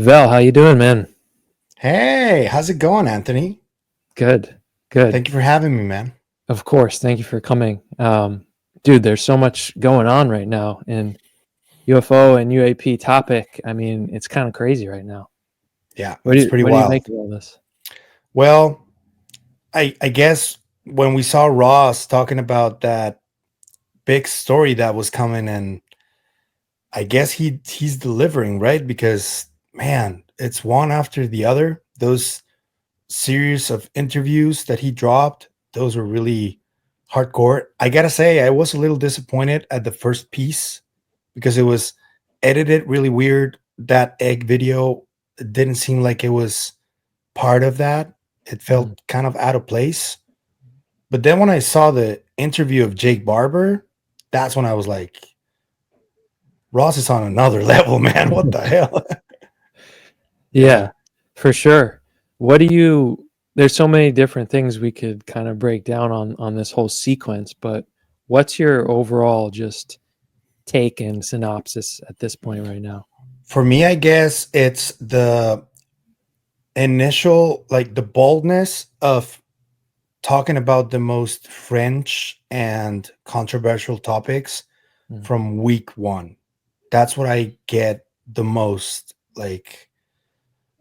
Pavel, how you doing, man? Hey, how's it going, Anthony? Good, good. Thank you for having me, man. Of course, thank you for coming. Dude, there's so much going on right now in UFO and UAP topic. I mean, it's kind of crazy right now. Yeah, What do it's you pretty what do you wild. make of all this? Well, I guess when we saw Ross talking about that big story that was coming, and I guess he's delivering, right? Because man, it's one after the other. Those series of interviews that he dropped, those were really hardcore. I gotta say, I was a little disappointed at the first piece because it was edited really weird. That egg video didn't seem like it was part of that. It Mm. felt kind of out of place. But then when I saw the interview of Jake Barber, that's when I was like, Ross is on another level, man. What the hell? Yeah. Yeah, for sure. What do you There's so many different things we could kind of break down on this whole sequence, but what's your overall just take and synopsis at this point right now? For me, I guess it's the initial, like the boldness of talking about the most French and controversial topics Mm. from week one. That's what I get the most. Like,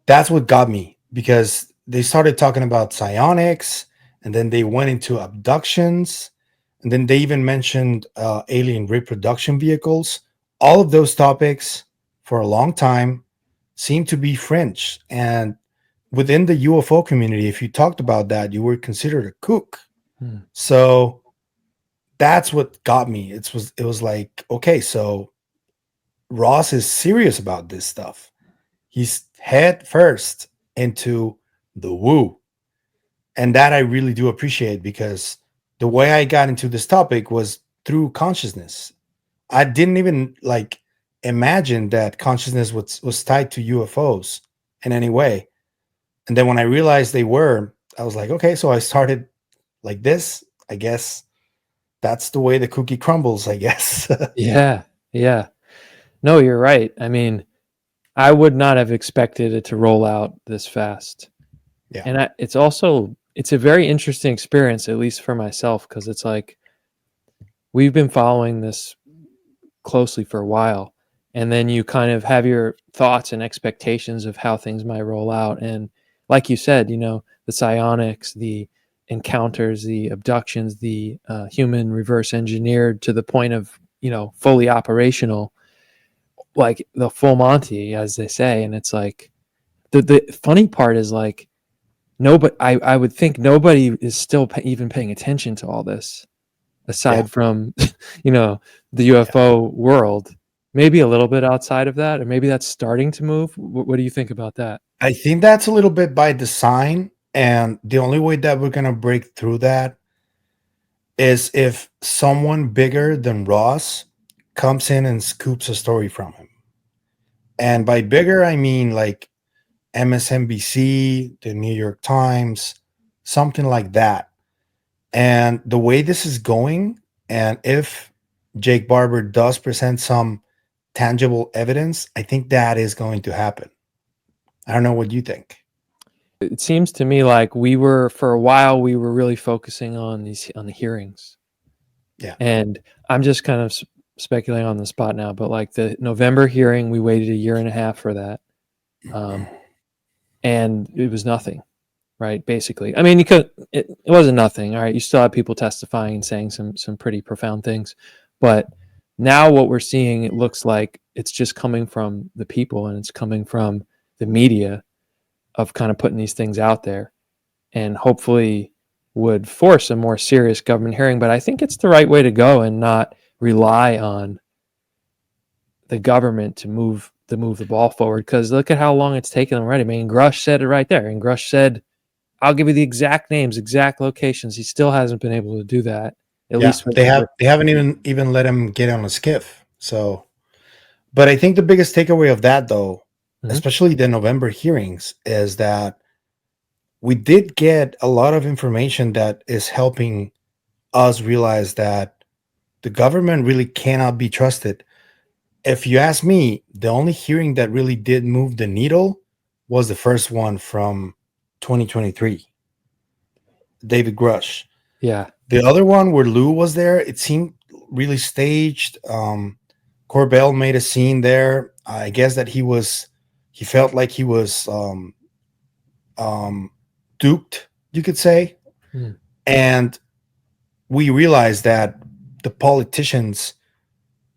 that's what got me because they started talking about psionics and then they went into abductions and then they even mentioned alien reproduction vehicles. All of those topics for a long time seem to be French. And within the UFO community, if you talked about that, you were considered a kook. Mm. So that's what got me. It was like, okay, so Ross is serious about this stuff. He's head first into the woo. And that I really do appreciate because the way I got into this topic was through consciousness. I didn't even like imagine that consciousness was tied to UFOs in any way. And then when I realized they were, I was like, okay, so I started like this. I guess that's the way the cookie crumbles, I guess. Yeah, yeah. No, you're right. I mean, I would not have expected it to roll out this fast. Yeah. And it's a very interesting experience, at least for myself, because it's like we've been following this closely for a while. And then you kind of have your thoughts and expectations of how things might roll out. And like you said, the psionics, the encounters, the abductions, the human reverse engineered to the point of, fully operational, like the full Monty, as they say. And it's like, the funny part is like nobody. I would think nobody is still even paying attention to all this, Yeah. aside from the Yeah. UFO world. Maybe a little bit outside of that, or maybe that's starting to move. What do you think about that? I think that's a little bit by design. And the only way that we're going to break through that is if someone bigger than Ross comes in and scoops a story from him. And by bigger, I mean like MSNBC, the New York Times, something like that. And the way this is going, and if Jake Barber does present some tangible evidence, I think that is going to happen. I don't know what you think. It seems to me like for a while we were really focusing on the hearings, Yeah. and I'm just kind of speculating on the spot now, but like the November hearing, we waited a year and a half for that, um, and it was nothing. Right, basically. I mean, it wasn't nothing. All right, you still have people testifying and saying some pretty profound things, but now what we're seeing, it looks like it's just coming from the people and it's coming from the media of kind of putting these things out there, and hopefully would force a more serious government hearing. But I think it's the right way to go and not rely on the government to move the ball forward, because look at how long it's taken them already. I mean, Grush said it right there, and Grush said, I'll give you the exact names, exact locations. He still hasn't been able to do that, at Yeah. least for They the have first. they haven't even let him get on a skiff. So but I think the biggest takeaway of that though, Mhm. especially the November hearings, is that we did get a lot of information that is helping us realize that the government really cannot be trusted. if you ask me, the only hearing that really did move the needle was the first one from 2023, David Grush. Yeah. The other one where Lou was there, it seemed really staged. Corbell made a scene there. I guess that he felt like he was um, duped, you could say. Mm. And we realized that the politicians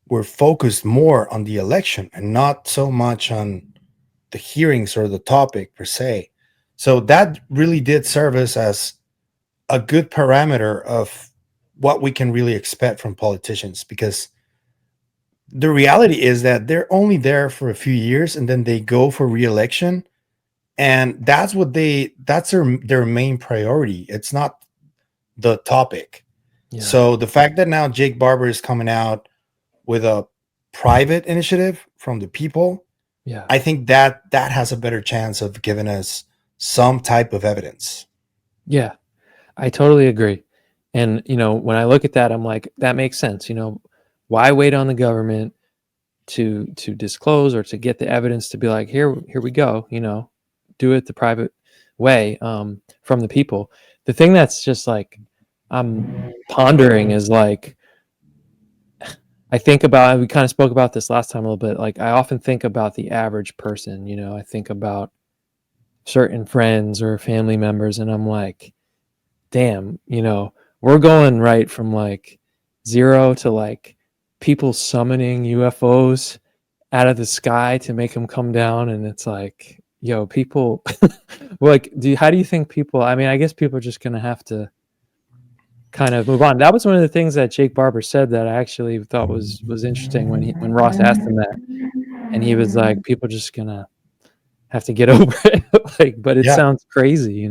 were focused more on the election and not so much on the hearings or the topic per se. So that really did serve us as a good parameter of what we can really expect from politicians, because the reality is that they're only there for a few years and then they go for re-election, and that's their main priority. It's not the topic. Yeah. So the fact that now Jake Barber is coming out with a private initiative from the people, Yeah. I think that has a better chance of giving us some type of evidence. Yeah. I totally agree. And, when I look at that, I'm like, that makes sense. Why wait on the government to disclose or to get the evidence to be like, here we go, do it the private way, from the people. The thing that's just like, I'm pondering is like, I think about, we kind of spoke about this last time a little bit. Like, I often think about the average person, I think about certain friends or family members, and I'm like, damn, we're going right from like zero to like people summoning UFOs out of the sky to make them come down. And it's like, yo, people, like, how do you think people, I mean, I guess people are just going to have to kind of move on. That was one of the things that Jake Barber said that I actually thought was interesting when Ross asked him that. And he was like, people just going to have to get over it. Like, but it Yeah. sounds crazy.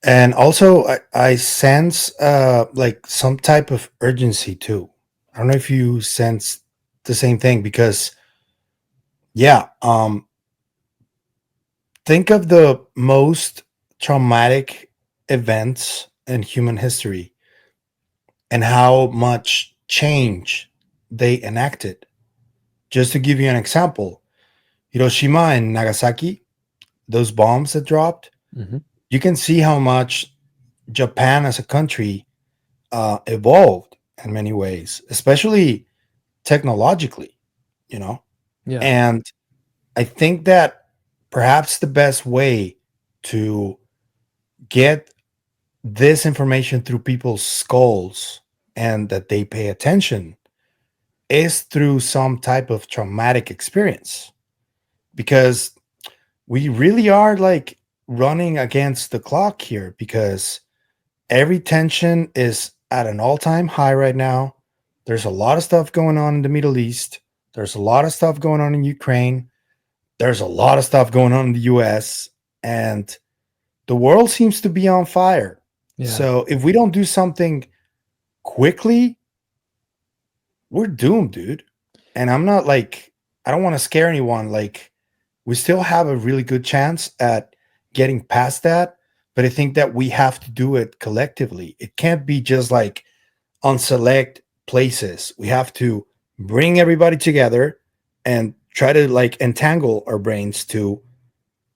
And also I sense like some type of urgency too. I don't know if you sense the same thing, because yeah, think of the most traumatic events in human history and how much change they enacted. Just to give you an example, Hiroshima and Nagasaki, those bombs that dropped, Mm-hmm. you can see how much Japan as a country evolved in many ways, especially technologically, you know? Yeah. And I think that perhaps the best way to get this information through people's skulls and that they pay attention is through some type of traumatic experience, because we really are like running against the clock here, because every tension is at an all-time high right now. There's a lot of stuff going on in the Middle East. There's a lot of stuff going on in Ukraine. There's a lot of stuff going on in the US, and the world seems to be on fire. Yeah. So if we don't do something quickly, we're doomed, dude. And I'm not like, I don't want to scare anyone. Like, we still have a really good chance at getting past that, but I think that we have to do it collectively. It can't be just like on select places. We have to bring everybody together and try to like entangle our brains to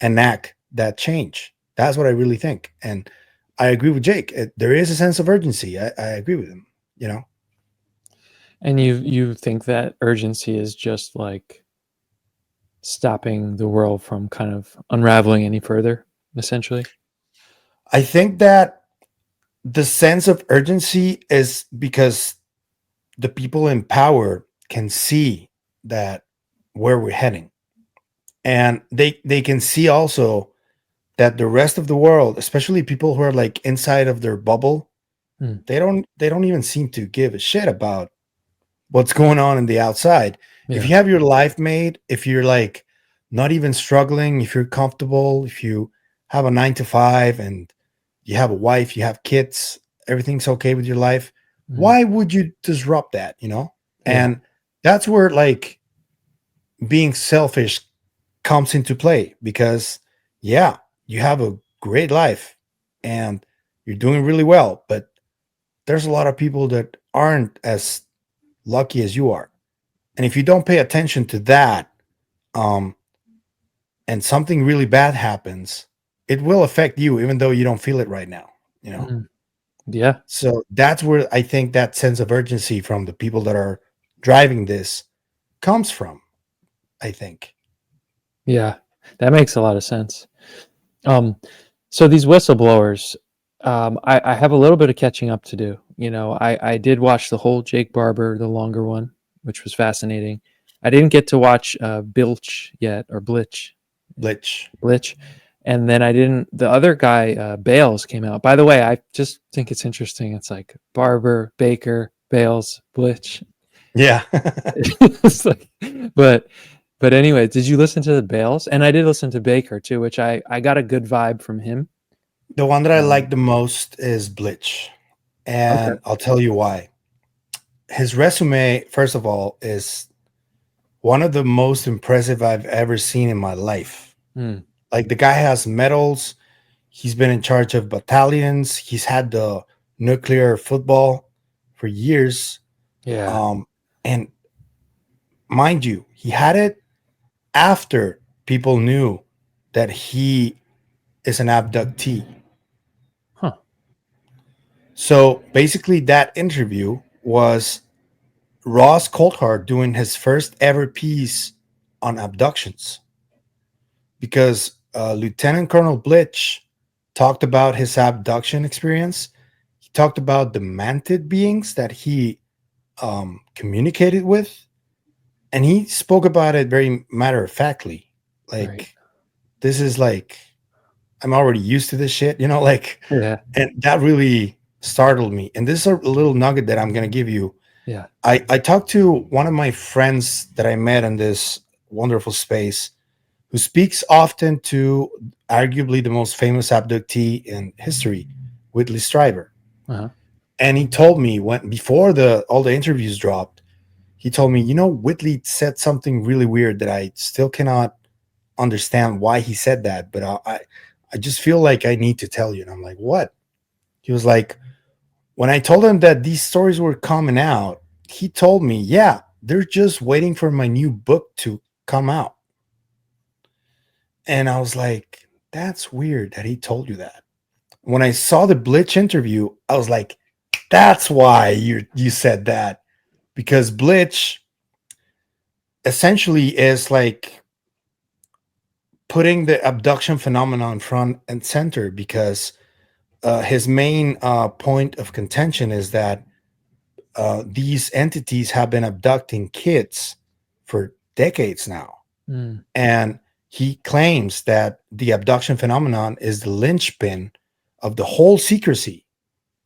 enact that change. That's what I really think. And I agree with Jake. There is a sense of urgency. I agree with him, you know? And you think that urgency is just like stopping the world from kind of unraveling any further, essentially? I think that the sense of urgency is because the people in power can see that where we're heading, and they can see also that the rest of the world, especially people who are like inside of their bubble, Mm. they don't even seem to give a shit about what's going on in the outside. If Yeah. you have your life made, if you're like not even struggling, if you're comfortable, if you have a 9 to 5 and you have a wife, you have kids, everything's okay with your life, Mm. why would you disrupt that, you know? Yeah. And that's where like being selfish comes into play, because yeah, you have a great life and you're doing really well, but there's a lot of people that aren't as lucky as you are. And if you don't pay attention to that, um, and something really bad happens, it will affect you, even though you don't feel it right now. You know. Mm. Yeah. So that's where I think that sense of urgency from the people that are driving this comes from. I think. Yeah. That makes a lot of sense. Um, so these whistleblowers, I have a little bit of catching up to do. I did watch the whole Jake Barber, the longer one, which was fascinating. I didn't get to watch Bilch yet, or Blich, Blich. Blich, and then I didn't. The other guy, Bales, came out. By the way, I just think it's interesting. It's like Barber, Baker, Bales, Blich. Yeah. It's like, but but anyway, did you listen to the Bales? And I did listen to Baker too, which I got a good vibe from him. The one that I Um, like the most is Blich. okay. And I'll tell you why. His resume, first of all, is one of the most impressive I've ever seen in my life. Hmm. Like the guy has medals. He's been in charge of battalions. He's had the nuclear football for years. Yeah. Um, and mind you, he had it after people knew that he is an abductee. Huh. So basically, that interview was Ross Coulthard doing his first ever piece on abductions because Lieutenant Colonel Blich talked about his abduction experience. He talked about the mantid beings that he communicated with, and he spoke about it very matter of factly. Right. Like, this is like, I'm already used to this shit, like, Yeah. and that really startled me. And this is a little nugget that I'm going to give you. Yeah. I talked to one of my friends that I met in this wonderful space who speaks often to arguably the most famous abductee in history, Whitley Strieber. Uh-huh. And he told me when before the all the interviews dropped, he told me, Whitley said something really weird that I still cannot understand why he said that, but I just feel like I need to tell you. And I'm like, what? He was like, when I told him that these stories were coming out, he told me, yeah, they're just waiting for my new book to come out. And I was like, that's weird that he told you that. When I saw the Blich interview, I was like, that's why you said that. Because Blich essentially is like putting the abduction phenomenon front and center because his main point of contention is that these entities have been abducting kids for decades now. Mm. And he claims that the abduction phenomenon is the linchpin of the whole secrecy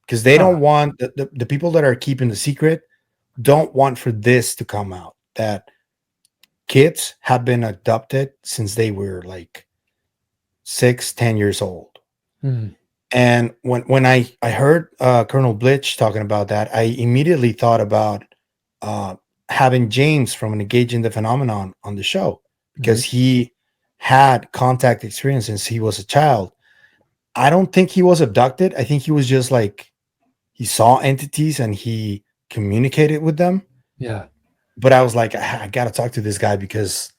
because they Huh. don't want the people that are keeping the secret don't want for this to come out that kids have been abducted since they were like 6, 10 years old. Mm. And when I heard Colonel Blich talking about that, I immediately thought about uh, having James from Engage in the Phenomenon on the show Mhm. because he had contact experience since he was a child. I don't think he was abducted. I think he was just like he saw entities and he communicated with them. Yeah. But I was like, I got to talk to this guy because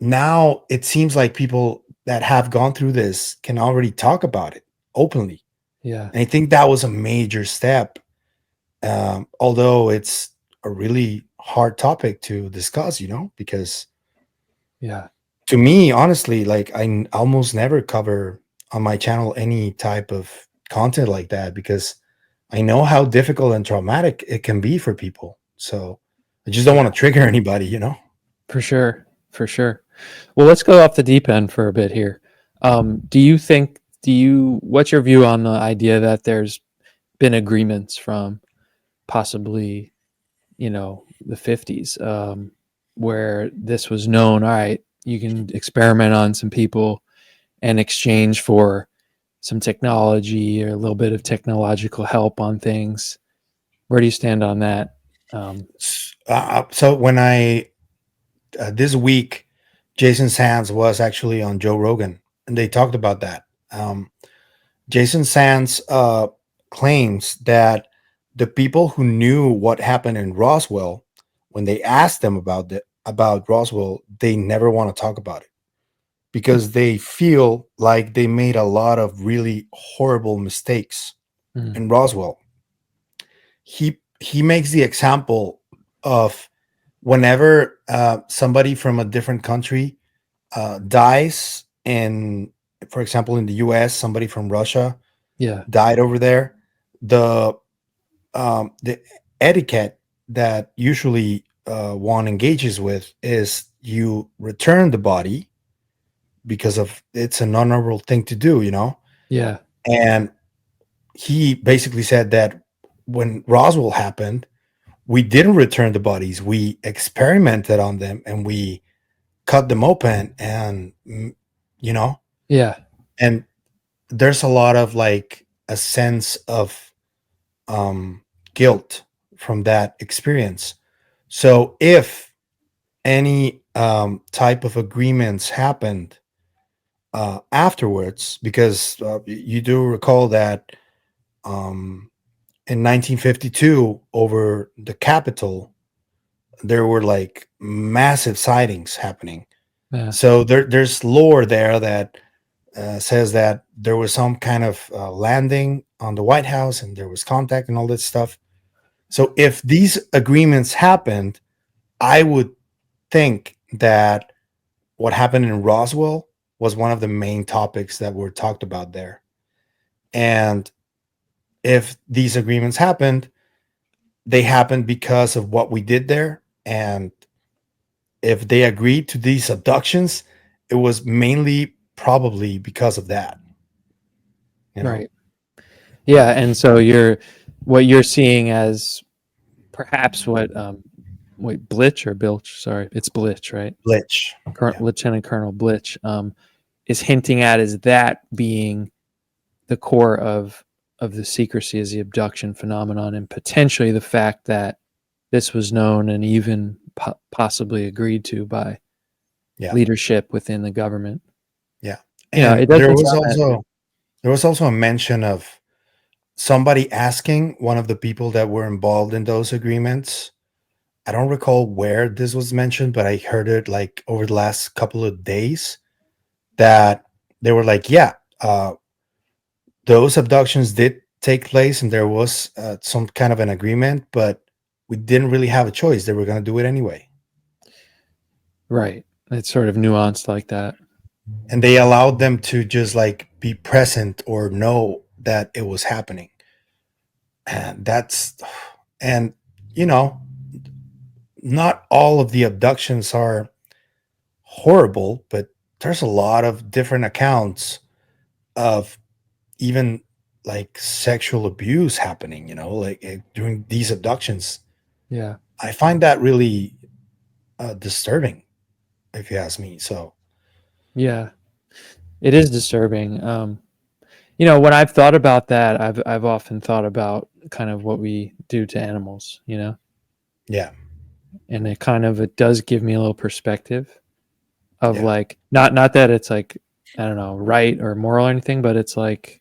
now it seems like people that have gone through this can already talk about it openly. Yeah. And I think that was a major step, although it's a really hard topic to discuss, because Yeah. to me, honestly, like almost never cover on my channel any type of content like that because I know how difficult and traumatic it can be for people. So I just don't Yeah. want to trigger anybody. For sure. For sure. Well, let's go off the deep end for a bit here. What's your view on the idea that there's been agreements from possibly, the 50s, where this was known, all right, you can experiment on some people in exchange for some technology or a little bit of technological help on things. Where do you stand on that? So when I this week, Jason Sands was actually on Joe Rogan, and they talked about that. Jason Sands claims that the people who knew what happened in Roswell when they asked them about Roswell, they never want to talk about it because they feel like they made a lot of really horrible mistakes Mm. in Roswell. He makes the example of whenever somebody from a different country dies, and for example in the US somebody from Russia Yeah. died over there, the etiquette that usually one engages with is you return the body because of it's an honorable thing to do, you know. Yeah. And he basically said that when Roswell happened, we didn't return the bodies. We experimented on them and we cut them open, and you know, Yeah. and there's a lot of like a sense of um, guilt from that experience. So if any type of agreements happened afterwards, because you do recall that in 1952 over the Capitol, there were like massive sightings happening. Yeah. So there's lore there that says that there was some kind of landing on the White House and there was contact and all that stuff. So if these agreements happened, I would think that what happened in Roswell was one of the main topics that were talked about there. And if these agreements happened, they happened because of what we did there. And if they agreed to these abductions, it was mainly probably because of that, you know? Right. Yeah. And so what you're seeing as perhaps wait, Blich or Bilch? Sorry, it's Blich, right? Glitch. Yeah. Lieutenant Colonel Blich is hinting at is that being the core of the secrecy is the abduction phenomenon, and potentially the fact that this was known and even possibly agreed to by Yeah. leadership within the government. Yeah. You know, And it doesn't sound that. there was also a mention of somebody asking one of the people that were involved in those agreements. I don't recall where this was mentioned, but I heard it like over the last couple of days that they were like, yeah, those abductions did take place and there was some kind of an agreement, but we didn't really have a choice. They were going to do it anyway. Right. It's sort of nuanced like that. And they allowed them to just like be present or know that it was happening. And and you know, not all of the abductions are horrible, but there's a lot of different accounts of even like sexual abuse happening, you know, like during these abductions. Yeah. I find that really disturbing, if you ask me. So, Yeah. It is disturbing. You know, when I've thought about that, I've often thought about kind of what we do to animals, you know, yeah, and it does give me a little perspective of yeah. like not that it's like I don't know right or moral or anything, but it's like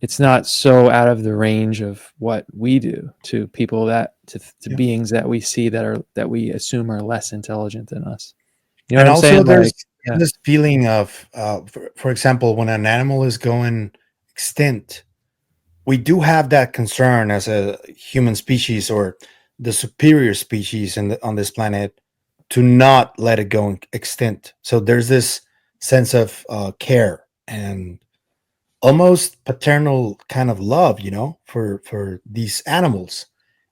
it's not so out of the range of what we do to people to Yeah. beings that we see that we assume are less intelligent than us. You know what And I'm also, saying? there's Like, yeah, this feeling of, for example, when an animal is going extinct, we do have that concern as a human species or the superior species on this planet to not let it go extinct. So there's this sense of care and almost paternal kind of love, you know, for these animals.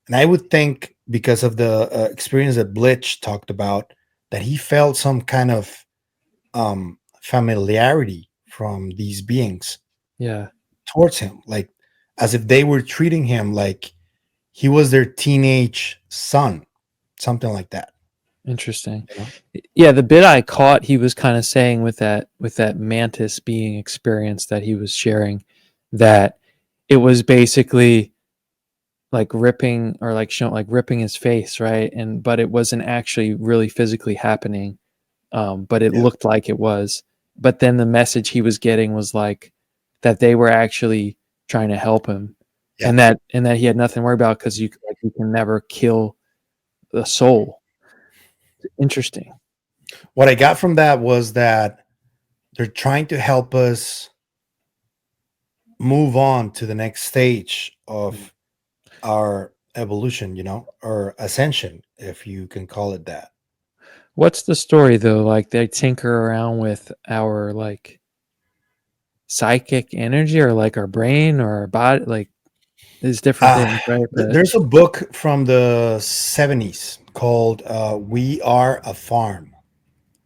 And I would think because of the experience that Blich talked about, that he felt some kind of familiarity from these beings yeah, towards him, like as if they were treating him like he was their teenage son, something like that. interesting. You know? Yeah, the bit I caught, he was kind of saying with that mantis being experience that he was sharing, that it was basically like ripping or like showing like ripping his face, right? And but it wasn't actually really physically happening, but it Yeah, looked like it was. But then the message he was getting was like that they were actually trying to help him, yeah, and that he had nothing to worry about because you can never kill the soul. Interesting. What I got from that was that they're trying to help us move on to the next stage of our evolution, or ascension, if you can call it that. What's the story though? Like they tinker around with our like psychic energy or like our brain or our body, like these different things, right? But There's a book from the 70s called We Are a Farm,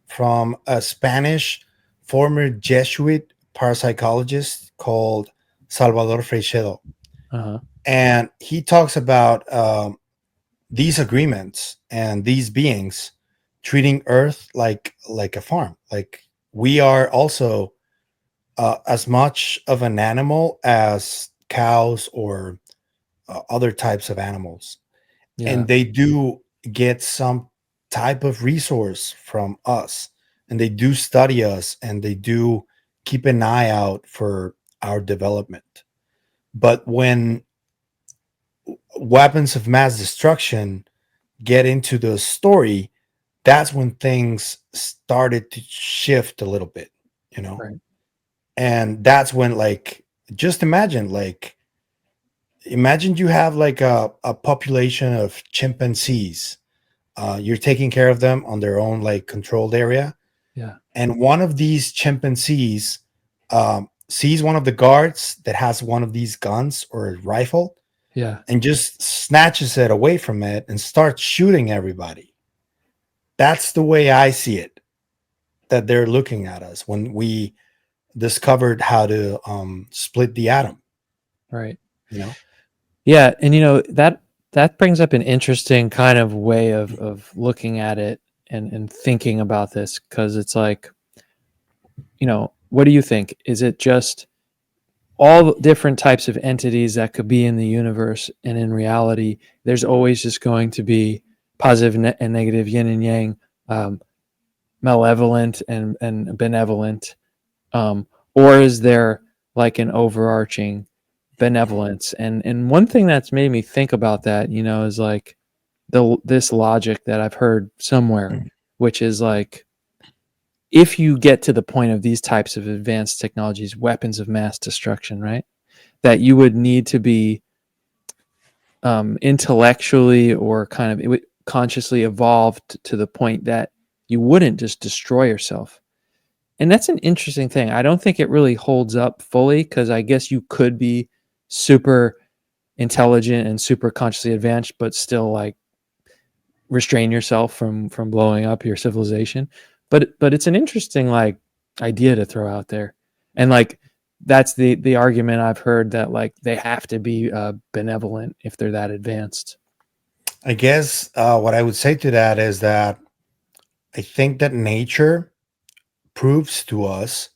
from a Spanish former Jesuit parapsychologist called Salvador Freixedo. uh-huh. And he talks about these agreements and these beings treating Earth like a farm. Like we are also as much of an animal as cows or other types of animals, Yeah, and they do get some type of resource from us, and they do study us, and they do keep an eye out for our development. But when weapons of mass destruction get into the story, that's when things started to shift a little bit, you know? right. And that's when, like, just imagine you have like a population of chimpanzees. You're taking care of them on their own, like, controlled area. Yeah, And one of these chimpanzees sees one of the guards that has one of these guns or a rifle, yeah, and just snatches it away from it and starts shooting everybody. That's the way I see it, that they're looking at us when we discovered how to split the atom, right. you know? Yeah, and that brings up an interesting kind of way of looking at it and thinking about this, because it's like, what do you think? Is it just all different types of entities that could be in the universe, and in reality there's always just going to be positive and negative, yin and yang, um, malevolent and benevolent, or is there like an overarching benevolence? And one thing that's made me think about that, is like this logic that I've heard somewhere, which is like, if you get to the point of these types of advanced technologies, weapons of mass destruction, right, that you would need to be intellectually or kind of consciously evolved to the point that you wouldn't just destroy yourself. And that's an interesting thing. I don't think it really holds up fully, because I guess you could be super intelligent and super consciously advanced, but still like restrain yourself from blowing up your civilization. But it's an interesting like idea to throw out there, and like that's the argument I've heard, that like they have to be benevolent if they're that advanced. I guess what I would say to that is that I think that nature proves to us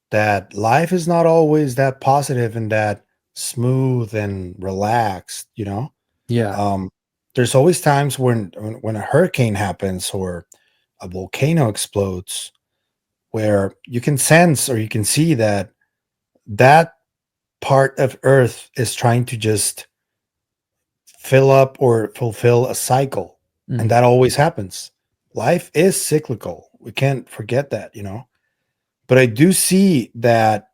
that life is not always that positive and that smooth and relaxed, Yeah, um, there's always times when a hurricane happens or a volcano explodes, where you can sense or you can see that that part of earth is trying to just fill up or fulfill a cycle, and mm, that always happens. Life is cyclical, we can't forget that, but I do see that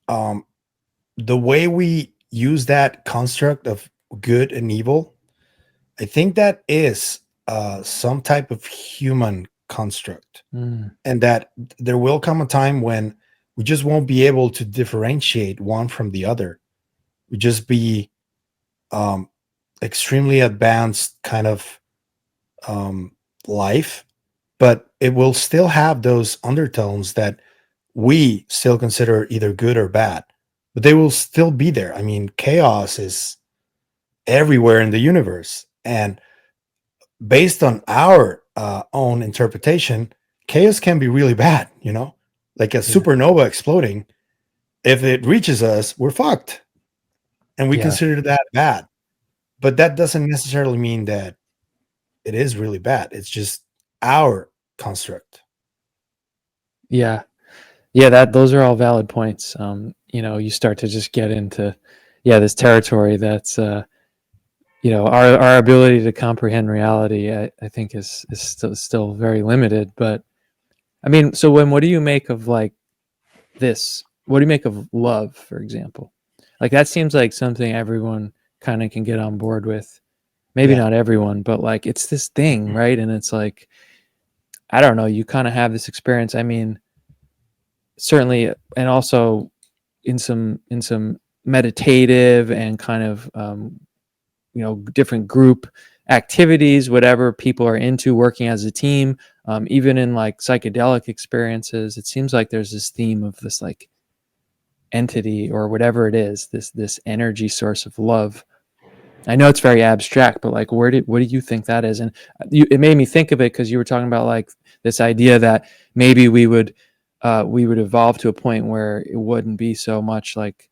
um, the way we use that construct of good and evil, I think that is some type of human construct, mm, and that there will come a time when we just won't be able to differentiate one from the other. We just be um, extremely advanced kind of um, life, but it will still have those undertones that we still consider either good or bad, but they will still be there. I mean, chaos is everywhere in the universe, and based on our own interpretation, chaos can be really bad, like a yeah, supernova exploding. If it reaches us, we're fucked, and we yeah, consider that bad. But that doesn't necessarily mean that it is really bad. It's just our construct. yeah, yeah. That those are all valid points. You start to just get into, yeah, this territory that's our ability to comprehend reality, I think is still very limited. But I mean, so what do you make of like this? What do you make of love, for example? Like that seems like something everyone kind of can get on board with. Maybe Yeah. not everyone, but like it's this thing, right? And it's like, I don't know, you kind of have this experience. I mean, certainly, and also in some meditative and kind of different group activities, whatever people are into, working as a team, even in like psychedelic experiences, it seems like there's this theme of this like entity or whatever it is, this energy source of love. I know it's very abstract, but like, what do you think that is? And it made me think of it because you were talking about like this idea that maybe we would evolve to a point where it wouldn't be so much like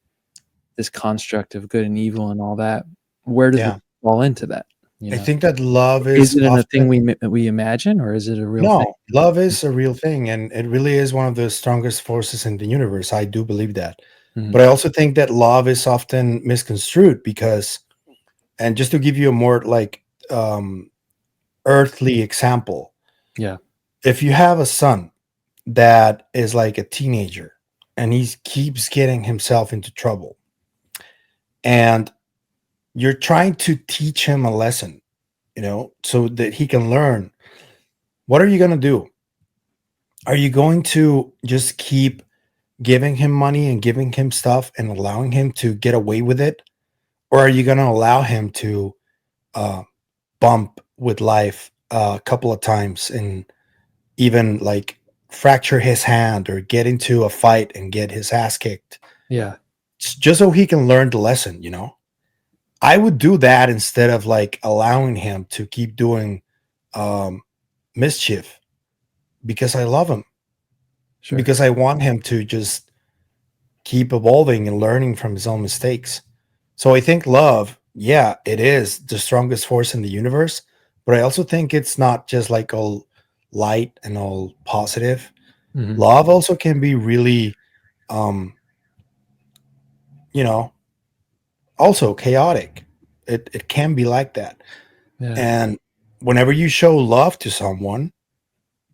this construct of good and evil and all that. Where does Yeah. love fall into that? You I know, think that love is is it a thing often we imagine, or is it a real thing? no, love is a real thing, and it really is one of the strongest forces in the universe. I do believe that. Mm-hmm. But I also think that love is often misconstrued because, and just to give you a more like earthly example, Yeah, if you have a son that is like a teenager and he keeps getting himself into trouble, and you're trying to teach him a lesson, so that he can learn, what are you going to do? Are you going to just keep giving him money and giving him stuff and allowing him to get away with it? Or are you going to allow him to uh, bump with life a couple of times and even like fracture his hand or get into a fight and get his ass kicked yeah, just so he can learn the lesson? I would do that instead of like allowing him to keep doing um, mischief because I love him, sure. because I want him to just keep evolving and learning from his own mistakes. So I think love, yeah, it is the strongest force in the universe, but I also think it's not just like all light and all positive. Mm-hmm. Love also can be really, um, you know, also chaotic. It can be like that. Yeah, And whenever you show love to someone,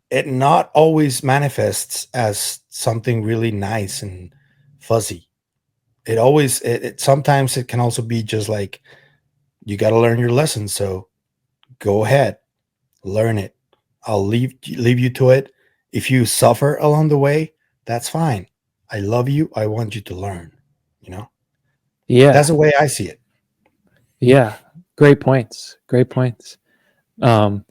it not always manifests as something really nice and fuzzy. It sometimes it can also be just like, you got to learn your lesson, so go ahead, learn it. I'll leave you to it. If you suffer along the way, that's fine. I love you. I want you to learn. You know, that's yeah, the way I see it. yeah. Great points. Great points. Um,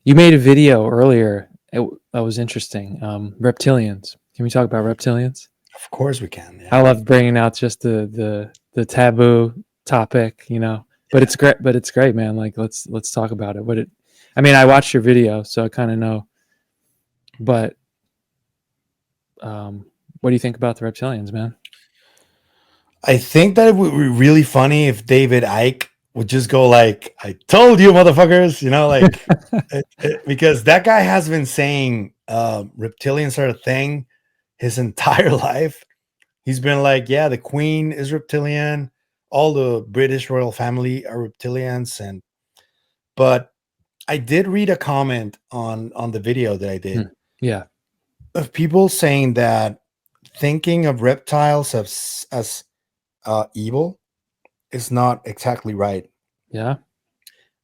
you made a video earlier. That was interesting. Reptilians. Can we talk about reptilians? Of course we can. Yeah. I love bringing out just the taboo topic, But Yeah. it's great. But it's great, man. Like let's talk about it. I mean, I watched your video, so I kind of know. But what do you think about the reptilians, man? I think that it would be really funny if David Icke would just go like, "I told you, motherfuckers," like because that guy has been saying reptilians are a thing his entire life. He's been like, "Yeah, the Queen is reptilian, all the British royal family are reptilians," but I did read a comment on the video that I did Hmm. Yeah, of people saying that thinking of reptiles as evil is not exactly right. yeah,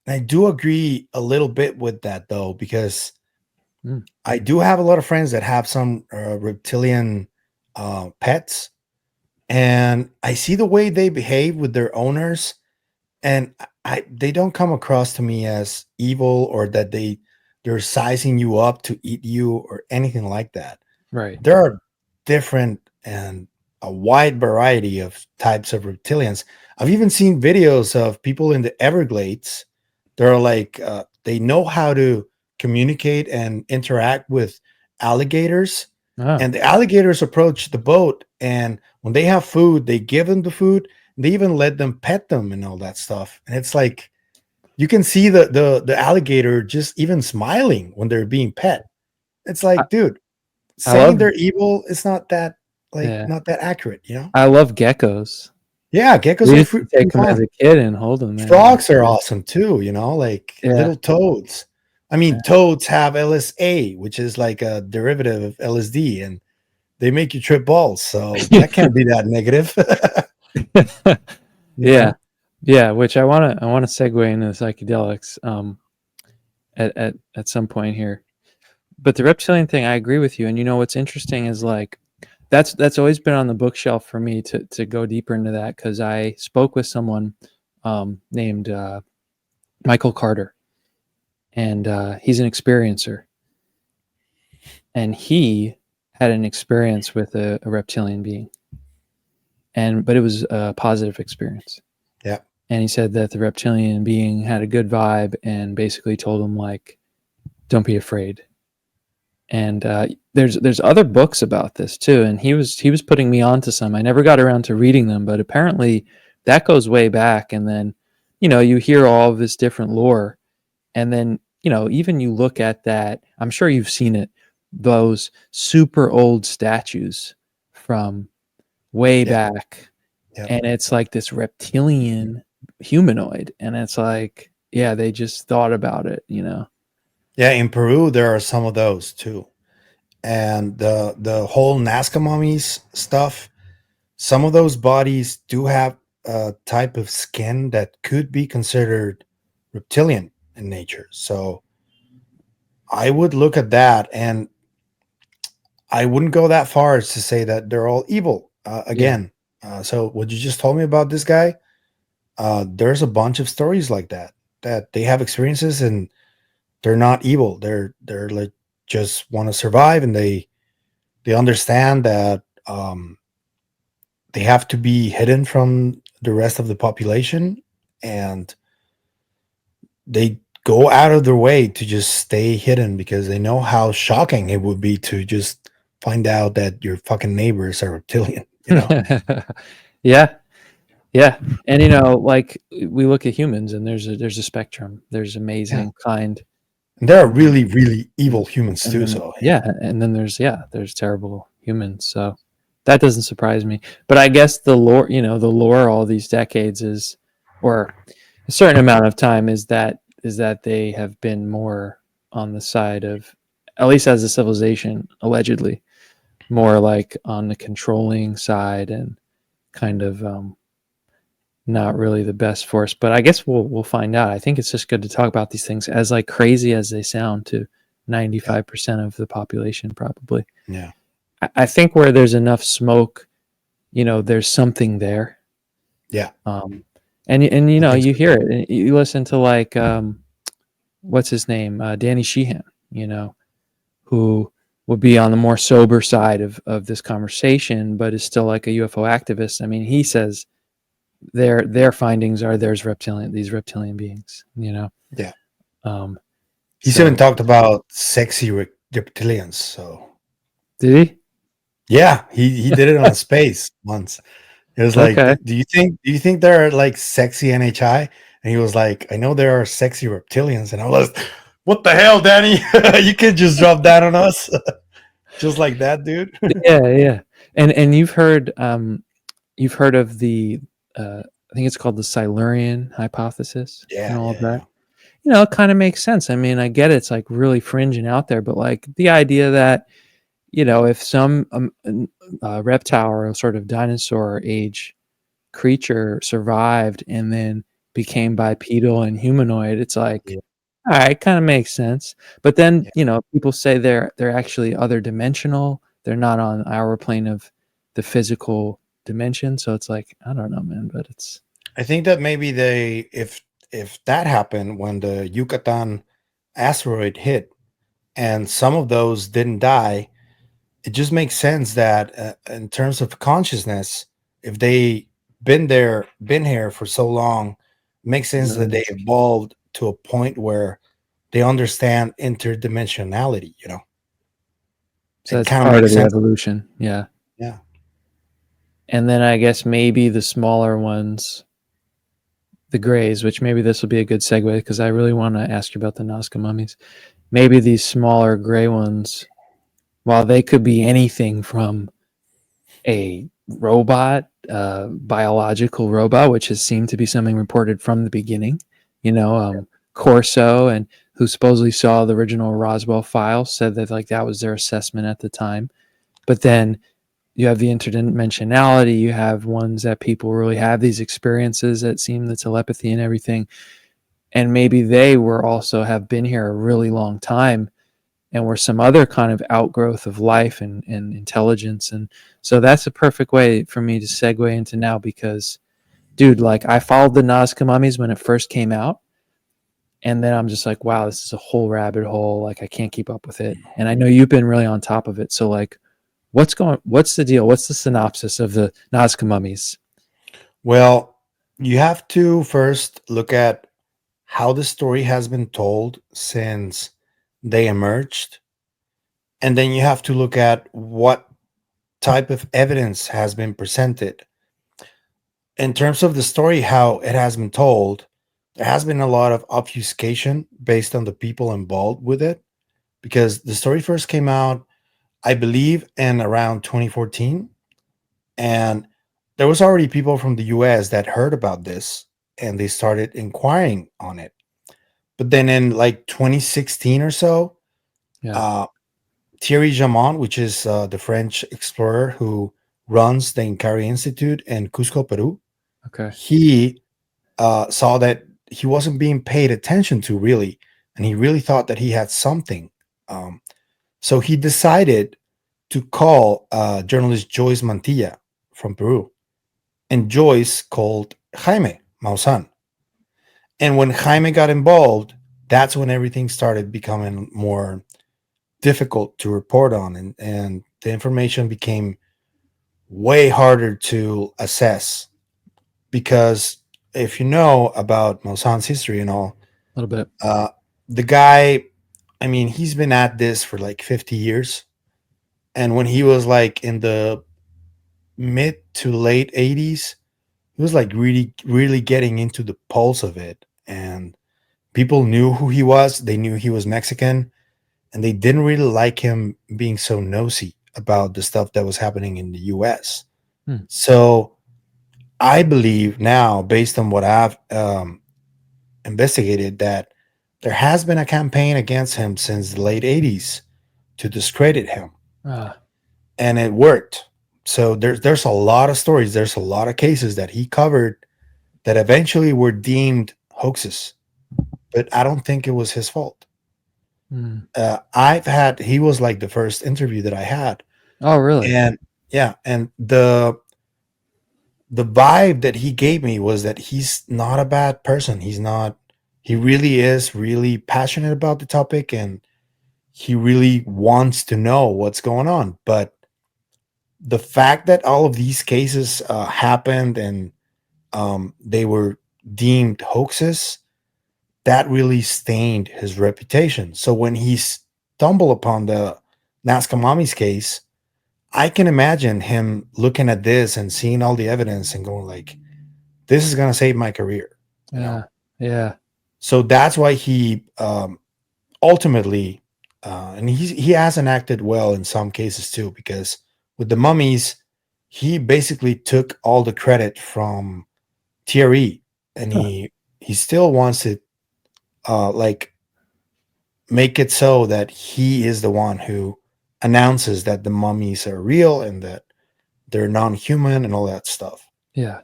And I do agree a little bit with that though, because mm, I do have a lot of friends that have some reptilian pets, and I see the way they behave with their owners, and they don't come across to me as evil or that they're sizing you up to eat you or anything like that. right. There are different and a wide variety of types of reptilians. I've even seen videos of people in the Everglades. They're like, they know how to communicate and interact with alligators. Oh, And the alligators approach the boat, and when they have food, they give them the food. They even let them pet them and all that stuff. And it's like you can see the alligator just even smiling when they're being pet. It's I, like, dude, I saying love they're evil is not that yeah, not that accurate. I love geckos. Yeah, geckos We are used to take them as fun. a kid and hold them, man. Frogs are awesome too, like Yeah. little toads. I mean, toads have LSA, which is like a derivative of LSD, and they make you trip balls. So that can't be that negative. you Yeah. know? Yeah, which I wanna segue into the psychedelics at some point here. But the reptilian thing, I agree with you. And what's interesting is like that's always been on the bookshelf for me to go deeper into that, because I spoke with someone named Michael Carter, and he's an experiencer, and he had an experience with a reptilian being, but it was a positive experience. Yeah. And he said that the reptilian being had a good vibe and basically told him like, "Don't be afraid." And there's other books about this too, and he was putting me on to some. I never got around to reading them, but apparently that goes way back. And then you hear all of this different lore, and then even you look at that, I'm sure you've seen it, those super old statues from way Yeah. back, Yeah. and it's like this reptilian humanoid, and it's like, yeah, they just thought about it. Yeah. In Peru, there are some of those too. And the whole Nazca Mummies stuff, some of those bodies do have a type of skin that could be considered reptilian in nature. So I would look at that, and I wouldn't go that far as to say that they're all evil. Yeah. Again, so what you just told me about this guy, there's a bunch of stories like that they have experiences and they're not evil. They're like just want to survive, and they understand that they have to be hidden from the rest of the population, and they go out of their way to just stay hidden because they know how shocking it would be to just find out that your fucking neighbors are reptilian. Yeah. Yeah. And like we look at humans, and there's a spectrum. There's Yeah. amazing, kind, And there are um, really, really evil humans and too. then So yeah, and then there's terrible humans. So that doesn't surprise me. But I guess the lore all these decades is, or a certain amount of time, is that they have been more on the side of, at least as a civilization, allegedly, more like on the controlling side, and kind of not really the best for us. But I guess we'll find out. I think it's just good to talk about these things, as like crazy as they sound to yeah, 95% of the population, probably. yeah, I think where there's enough smoke, there's something there. yeah. Um, and I think you so hear too. it. And you listen to like what's his name, Danny Sheehan, who would be on the more sober side of this conversation, but is still like a UFO activist. I mean, he says their findings are these reptilian beings. Yeah. Um, He's even so talked about sexy reptilians. So did he? yeah, he did it on space once. It was like, Okay. do you think there are like sexy NHI? And he was like, I know there are sexy reptilians. And I was, what the hell, Danny? You could just drop that on us, just like that, dude. Yeah, yeah. And you've heard of the I think it's called the Silurian hypothesis and Yeah, all of yeah, that. yeah, It kind of makes sense. I mean, I get it. It's like really fringe and out there, but like the idea that if some reptile or a sort of dinosaur age creature survived and then became bipedal and humanoid, it's like, yeah, all right, kind of makes sense. But then yeah. people say they're actually other dimensional. They're not on our plane of the physical dimension. So it's like, I don't know, man, but it's I think that maybe if that happened when the Yucatan asteroid hit, and some of those didn't die, it just makes sense that in terms of consciousness, if they been here for so long, it makes sense that they millions. evolved to a point where they understand interdimensionality. So It that's kind of part of makes the sense. evolution. Yeah. Yeah, And then I guess maybe the smaller ones, the grays, which maybe this will be a good segue, because I really want to ask you about the Nazca mummies. Maybe these smaller gray ones, while they could be anything from a robot, biological robot, which has seemed to be something reported from the beginning. Corso, and who supposedly saw the original Roswell file, said that like that was their assessment at the time. But then you have the interdimensionality. You have ones that people really have these experiences that seem the telepathy and everything, and maybe they were also have been here a really long time and were some other kind of outgrowth of life and intelligence. And so that's a perfect way for me to segue into now, because dude, like I followed the Nazca Mummies when it first came out, and then I'm just like, wow, this is a whole rabbit hole. Like I can't keep up with it. And I know you've been really on top of it. So like, what's the deal? What's the synopsis of the Nazca Mummies? Well, you have to first look at how the story has been told since they emerged. And then you have to look at what type of evidence has been presented. In terms of the story, how it has been told, there has been a lot of obfuscation based on the people involved with it, because the story first came out, I believe, in around 2014. And there was already people from the US that heard about this and they started inquiring on it. But then in like 2016 or so, Yeah. uh, Thierry Jamon, which is the French explorer who runs the Incari Institute in Cusco, Peru, Okay. he saw that he wasn't being paid attention to really, and he really thought that he had something. Um, so he decided to call journalist Joyce Mantilla from Peru, and Joyce called Jaime Maussan. And when Jaime got involved, that's when everything started becoming more difficult to report on, and the information became way harder to assess. Because if you know about Maussan's history and all, A little bit. uh, the guy, I mean, he's been at this for like 50 years. And when he was like in the mid to late 80s, he was like really, really getting into the pulse of it. And people knew who he was. They knew he was Mexican, and they didn't really like him being so nosy about the stuff that was happening in the US. Hmm. So I believe now, based on what I've investigated, that there has been a campaign against him since the late 80s to discredit him, Ah, and it worked. So there's a lot of stories, there's a lot of cases that he covered that eventually were deemed hoaxes, but I don't think it was his fault. hmm. He was like the first interview that I had, Oh, really? and yeah, and the vibe that he gave me was that he's not a bad person. He's not. He really is really passionate about the topic, and he really wants to know what's going on. But the fact that all of these cases happened, and they were deemed hoaxes, that really stained his reputation. So when he stumbled upon the Nazca Mummies case, I can imagine him looking at this and seeing all the evidence and going like, "This is gonna save my career," you know. Yeah. Yeah. So that's why he ultimately, and he hasn't acted well in some cases too, because with the mummies, he basically took all the credit from Thierry, and Huh. he still wants to like make it so that he is the one who announces that the mummies are real and that they're non-human and all that stuff. Yeah.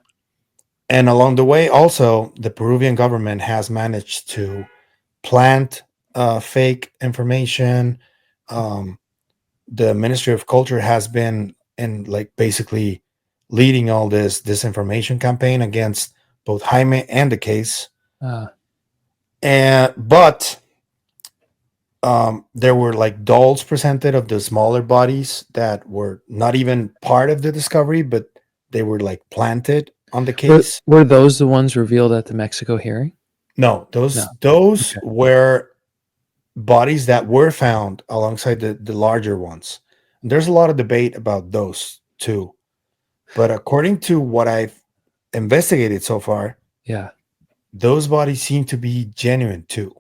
And along the way, also, the Peruvian government has managed to plant fake information. Um, the Ministry of Culture has been in like basically leading all this disinformation campaign against both Jaime and the case. Ah. And but there were like dolls presented of the smaller bodies that were not even part of the discovery, but they were like planted on the Were case. were those the ones revealed at the Mexico hearing? No, No. those Okay. were bodies that were found alongside the larger ones. There's a lot of debate about those too. But according to what I've investigated so far, Yeah. those bodies seem to be genuine too.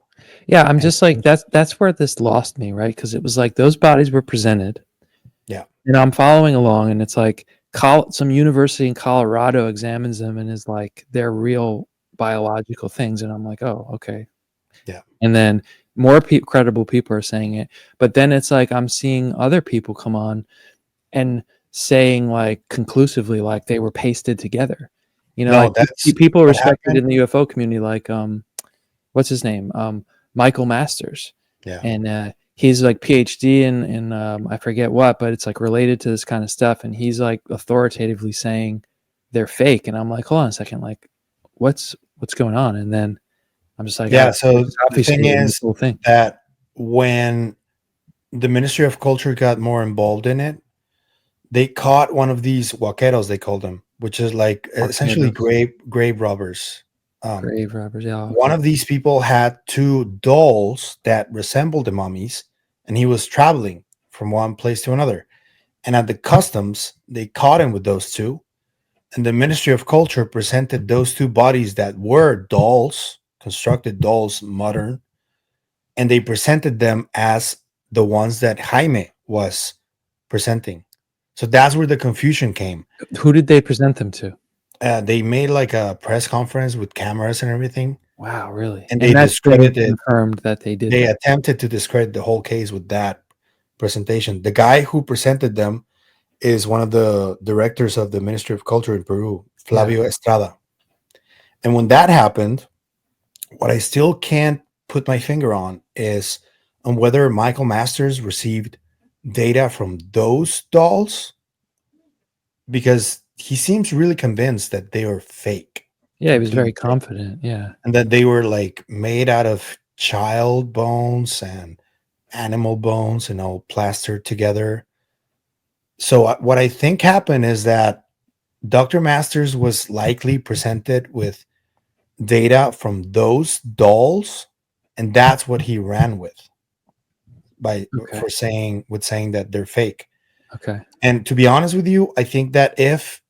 Yeah. I'm And just like that's where this lost me, right? Because it was like those bodies were presented, yeah, and I'm following along, and it's like some university in Colorado examines them and is like, they're real biological things. And I'm like, oh, okay. Yeah. And then more credible people are saying it. But then it's like I'm seeing other people come on and saying like conclusively like they were pasted together. You know, No, like that's people what respected happened. in the UFO community, like what's his name? Michael Masters. Yeah. And he's like PhD in I forget what, but it's like related to this kind of stuff. And he's like authoritatively saying they're fake. And I'm like, hold on a second, like what's going on? And then I'm just like, Yeah. they're So just the thing obfuscating this is whole thing. that when the Ministry of Culture got more involved in it, they caught one of these vaqueros, they called them, which is like essentially Arcados, grave robbers. grave robbers. Yeah, One okay. of these people had two dolls that resembled the mummies, and he was traveling from one place to another. And at the customs, they caught him with those two. And the Ministry of Culture presented those two bodies that were dolls, constructed dolls, modern, and they presented them as the ones that Jaime was presenting. So that's where the confusion came. Who did they present them to? They made like a press conference with cameras and everything, Wow, really? and they And that's been discredited. confirmed that they did They that. attempted to discredit the whole case with that presentation. The guy who presented them is one of the directors of the Ministry of Culture in Peru, Yeah. Flavio Estrada. And when that happened, what I still can't put my finger on is on whether Michael Masters received data from those dolls, because he seems really convinced that they are fake Yeah, he was to be very fake, confident. Yeah. and that they were like made out of child bones and animal bones and all plastered together. So what I think happened is that Dr. Masters was likely presented with data from those dolls, and that's what he ran with by Okay. for saying that they're fake. Okay. And to be honest with you, I think that if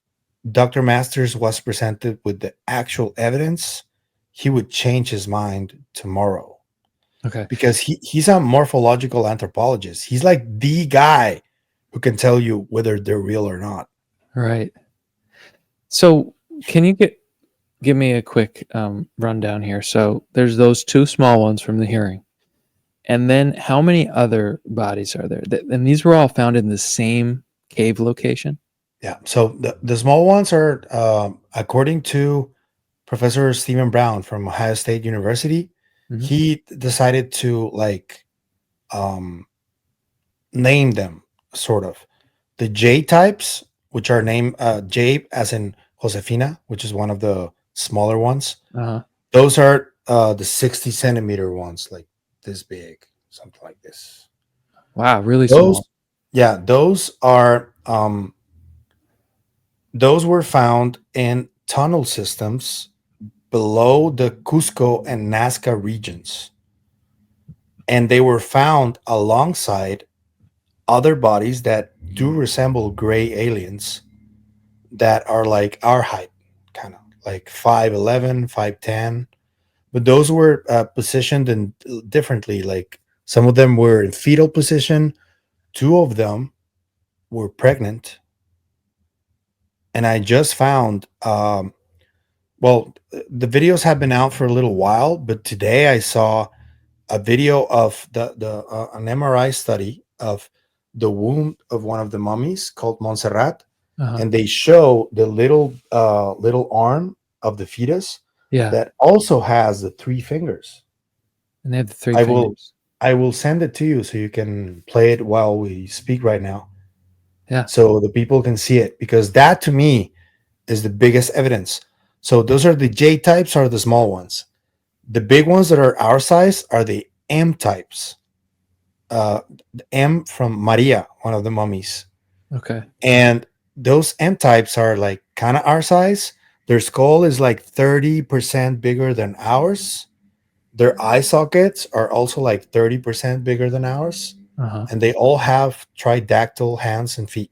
Dr. Masters was presented with the actual evidence, he would change his mind tomorrow, Okay. because he's a morphological anthropologist. He's like the guy who can tell you whether they're real or not. Right. So can you give me a quick rundown here? So there's those two small ones from the hearing. And then how many other bodies are there? And these were all found in the same cave location? Yeah. So the small ones are, according to Professor Stephen Brown from Ohio State University, Mhm. he decided to like um, name them sort of. The J types, which are named J as in Josefina, which is one of the smaller ones. Uh-huh. Those are the 60 centimeter ones, like this big, something like this. Wow, really Those, small. yeah, those were found in tunnel systems below the Cusco and Nazca regions, and they were found alongside other bodies that do resemble gray aliens that are like our height, kind of like 5'11", 5'10". But those were positioned in differently. Like some of them were in fetal position, two of them were pregnant, and I just found. Well, the videos have been out for a little while, but today I saw a video of the an MRI study of the womb of one of the mummies called Montserrat, Uh-huh. and they show the little arm of the fetus Yeah. that also has the three fingers. And they have the three I will fingers. I will send it to you so you can play it while we speak right now, Yeah. so the people can see it, because that to me is the biggest evidence. So those are the J types, are the small ones. The big ones that are our size are the M types. The M from Maria, one of the mummies. Okay. And those M types are like kind of our size. Their skull is like 30% bigger than ours. Their eye sockets are also like 30% bigger than ours. Uh-huh. And they all have tridactyl hands and feet.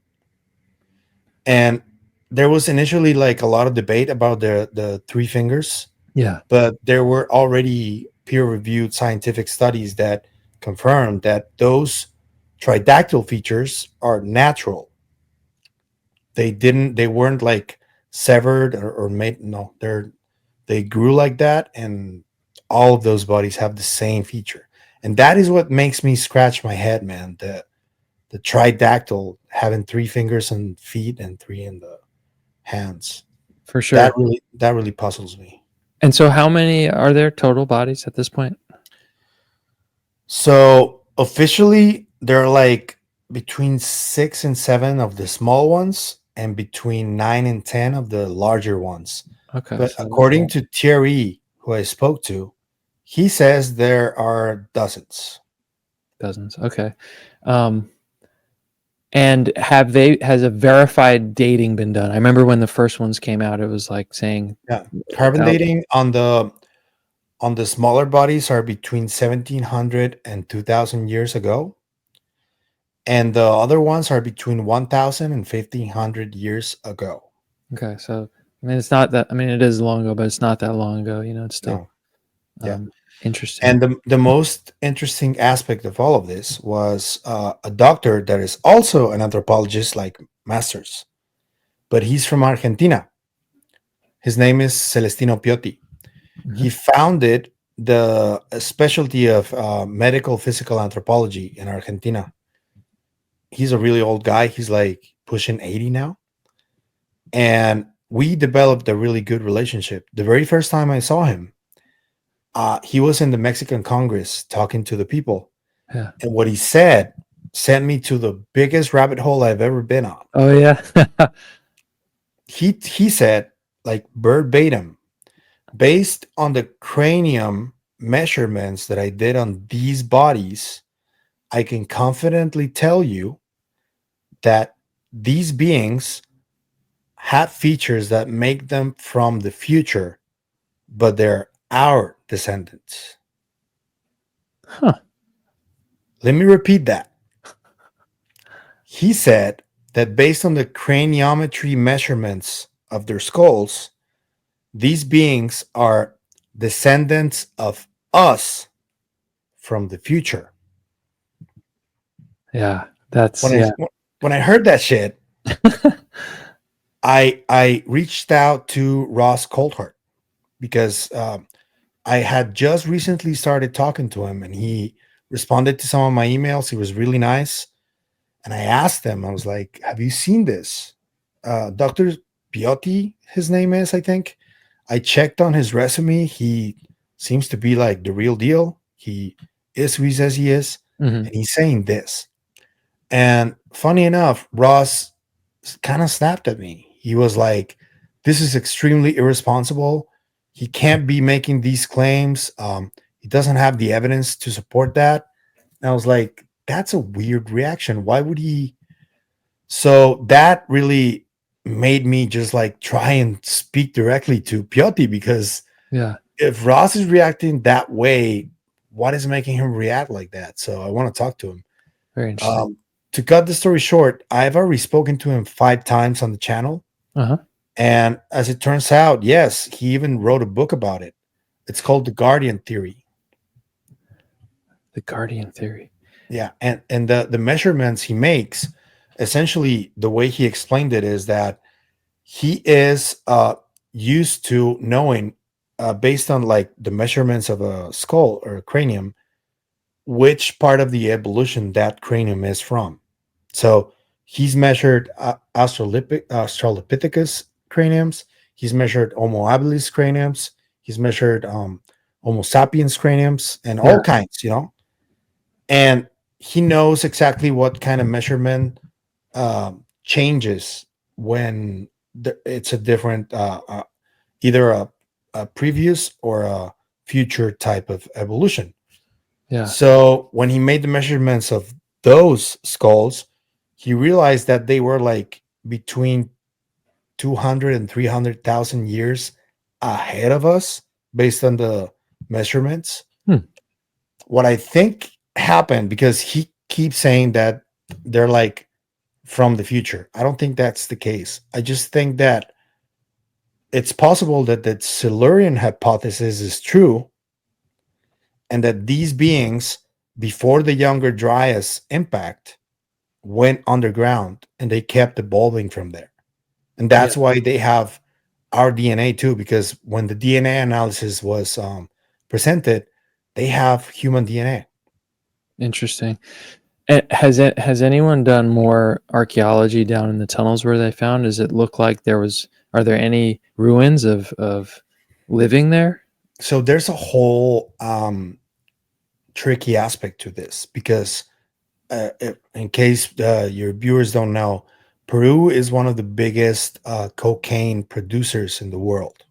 And there was initially like a lot of debate about the three fingers, Yeah. but there were already peer-reviewed scientific studies that confirmed that those tridactyl features are natural. they weren't like severed or made. No, they grew like that, and all of those bodies have the same feature, and that is what makes me scratch my head, man. The tridactyl having 3 fingers and feet and 3 in the hands. For sure. That really puzzles me. And so, how many are there total bodies at this point? So officially, there are like between 6 and 7 of the small ones, and between 9 and 10 of the larger ones. Okay, But so according to Thierry, who I spoke to, he says there are dozens. dozens. Okay. Um, and has a verified dating been done? I remember when the first ones came out, it was like saying, Yeah, carbon dating on the smaller bodies are between 1700 and 2000 years ago, and the other ones are between 1000 and 1500 years ago. Okay, so I mean, it's not that. I mean, it is long ago, but it's not that long ago. It's still No, yeah. interesting. And the most interesting aspect of all of this was a doctor that is also an anthropologist like Masters, but he's from Argentina. His name is Celestino Piotti. Mhm. He founded the specialty of medical physical anthropology in Argentina. He's a really old guy. He's like pushing 80 now. And we developed a really good relationship. The very first time I saw him, he was in the Mexican Congress talking to the people. Yeah. And what he said sent me to the biggest rabbit hole I've ever been on. Oh yeah. He said, like verbatim, based on the cranium measurements that I did on these bodies, I can confidently tell you that these beings have features that make them from the future, but they're our descendants. Huh. Let me repeat that. He said that based on the craniometry measurements of their skulls, these beings are descendants of us from the future. Yeah. That's When I when I heard that shit, I reached out to Ross Coulthard because I had just recently started talking to him, and he responded to some of my emails. He was really nice, and I asked him, I was like, "Have you seen this?" Dr. Piotti, his name is, I think. I checked on his resume. He seems to be like the real deal. He is who he says he is, Mhm. and he's saying this. And funny enough, Ross kind of snapped at me. He was like, "This is extremely irresponsible. He can't be making these claims. He doesn't have the evidence to support that." And I was like, "That's a weird reaction. Why would he?" So that really made me just like try and speak directly to Piotti, because Yeah. if Ross is reacting that way, what is making him react like that? So I want to talk to him. Very interesting. To cut the story short, I've already spoken to him 5 times on the channel. Uh-huh. And as it turns out, yes, he even wrote a book about it. It's called The Guardian Theory. The Guardian Theory. Yeah. And the measurements he makes, essentially, the way he explained it is that he is used to knowing, based on like the measurements of a skull or a cranium, which part of the evolution that cranium is from. So he's measured Australopithecus craniums. He's measured Homo habilis craniums. He's measured Homo sapiens craniums and Yeah. all kinds. And he knows exactly what kind of measurement changes when it's a different, either a previous or a future type of evolution. Yeah. So when he made the measurements of those skulls, he realized that they were like between 200 and 300,000 years ahead of us based on the measurements. Hmm. What I think happened, because he keeps saying that they're like from the future. I don't think that's the case. I just think that it's possible that the Silurian hypothesis is true, and that these beings, before the Younger Dryas impact, went underground and they kept evolving from there. And Yeah. that's why they have our DNA too, because when the DNA analysis was presented, they have human DNA. Interesting. Has anyone done more archaeology down in the tunnels where they found? Does it look like are there any ruins of living there? So there's a whole tricky aspect to this because, in case your viewers don't know, Peru is one of the biggest cocaine producers in the world.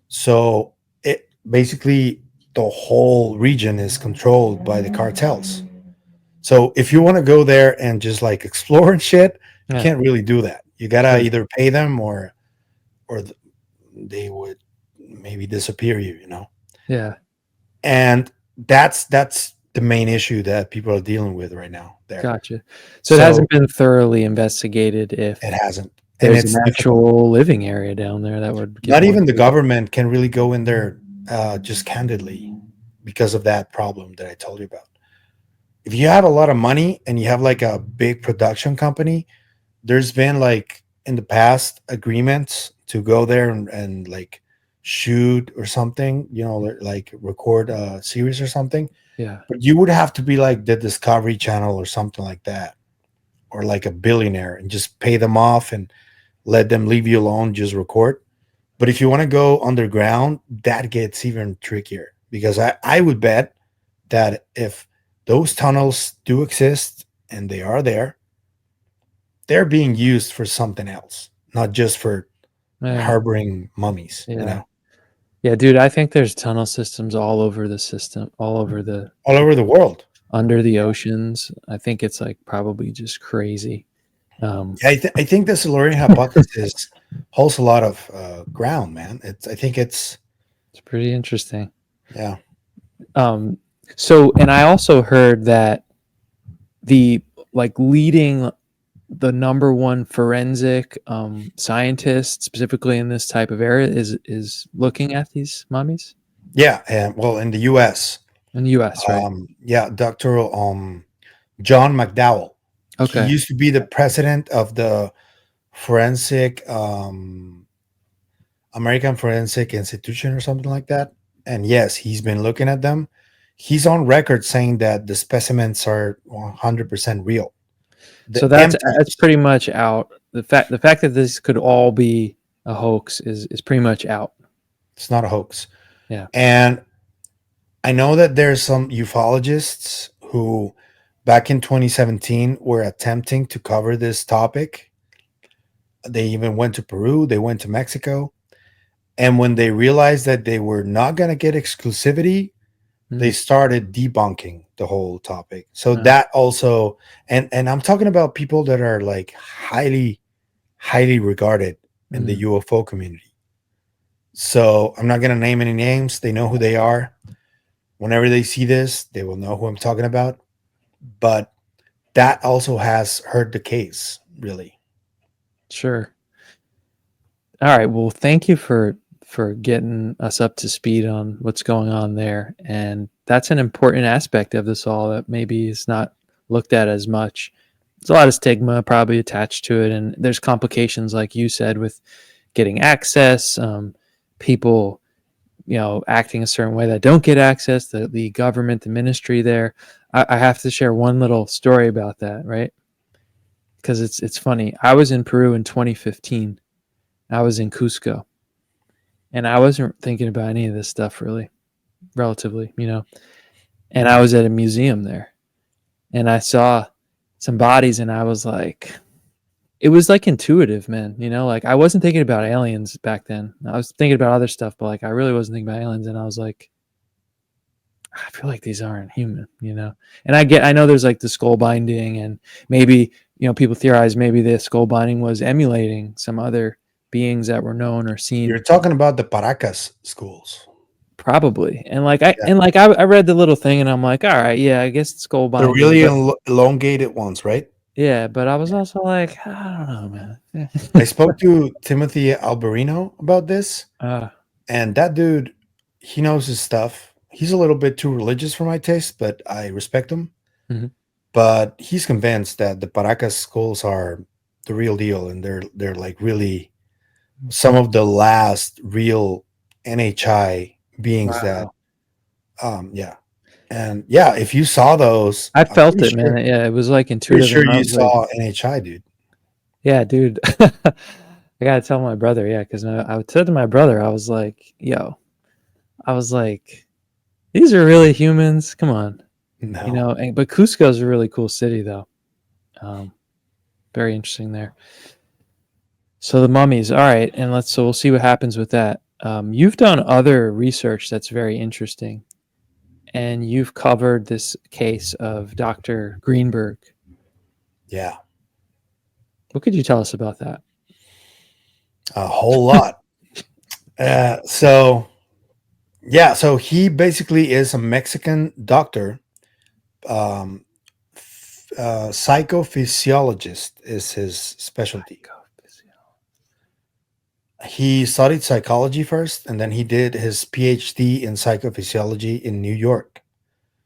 So it basically the whole region is controlled by the cartels. So if you want to go there and just like explore and shit, you Yeah, can't really do that. You gotta sure. either pay them or they would maybe disappear you, you know. Yeah, And that's the main issue that people are dealing with right now there. gotcha. So it So hasn't been thoroughly investigated it if hasn't, and there's an it's difficult. actual living area down there that would give Not more even the data. government can really go in there just candidly because of that problem that I told you about. If you have a lot of money and you have like a big production company, there's been like in the past agreements to go there and like shoot or something, you know, like record a series or something. Yeah. But you would have to be like the Discovery Channel or something like that, or like a billionaire and just pay them off and let them leave you alone, just record. But if you want to go underground, that gets even trickier because I would bet that if those tunnels do exist and they are there, they're being used for something else, not just for Yeah. harboring mummies, you Yeah. know, Yeah, dude, I think there's tunnel systems all over the system, all over all over the world. under the oceans. I think it's like probably just crazy. Um, Yeah, I think the Silurian hypothesis holds a lot of ground, man. I think it's pretty interesting. yeah. Um, so, and I also heard that the like leading the number one forensic scientist specifically in this type of area is looking at these mummies Yeah, and well, in the U.S., in the U.S., right? yeah, Doctor John McDowell. He Okay, used to be the president of the forensic American Forensic Institution or something like that. And yes, he's been looking at them. He's on record saying that the specimens are 100% real. The so that's empties, pretty much out. The fact that this could all be a hoax is pretty much out. it's not a hoax. Yeah. And I know that there's some ufologists who back in 2017 were attempting to cover this topic. They even went to Peru, they went to Mexico. And when they realized that they were not going to get exclusivity, they Mm, started debunking the whole topic. So uh, that also, and I'm talking about people that are like highly regarded in the mm, UFO community. So I'm not going to name any names. They know who they are. Whenever they see this, they will know who I'm talking about. But that also has hurt the case, really. sure. All right. Well, thank you for getting us up to speed on what's going on there, and that's an important aspect of this all that maybe is not looked at as much. There's a lot of stigma probably attached to it, and there's complications, like you said, with getting access. People, acting a certain way that don't get access. The government, the ministry there. I have to share one little story about that, right? Because it's funny. I was in Peru in 2015. I was in Cusco, and I wasn't thinking about any of this stuff really, relatively. And I was at a museum there, and I saw some bodies, and I was like, it was like intuitive, man. Like I wasn't thinking about aliens back then. I was thinking about other stuff, but like I really wasn't thinking about aliens, and I was like, I feel like these aren't human. And I know there's like the skull binding, and maybe people theorize maybe the skull binding was emulating some other beings that were known or seen. You're talking about the Paracas schools. Probably. And Yeah. I read the little thing and I'm like, all right, yeah, I guess it's skull The binding. really But elongated ones, right? yeah, but I was also like, I don't know, man. I spoke to Timothy Alberino about this, uh, and that dude, he knows his stuff. He's a little bit too religious for my taste, but I respect him. mhm. But he's convinced that the Paracas schools are the real deal, and they're like really some of the last real NHI beings that Wow. yeah. And yeah, if you saw those, I I'm felt it, man. Yeah, it was like pretty intuitive, sure and I you was like, saw NHI, dude. yeah, dude. I gotta tell my brother, yeah, because I said to my brother, I was like, yo, I was like, these are really humans. Come on, No. But Cusco's a really cool city, though. Um, very interesting there. So the mummies, all right, and so we'll see what happens with that. You've done other research that's very interesting, and you've covered this case of Dr. Grinburg. Yeah. What could you tell us about that? A whole lot. So yeah, so he basically is a Mexican doctor. Um, Psychophysiologist is his specialty. He studied psychology first, and then he did his PhD in psychophysiology in New York.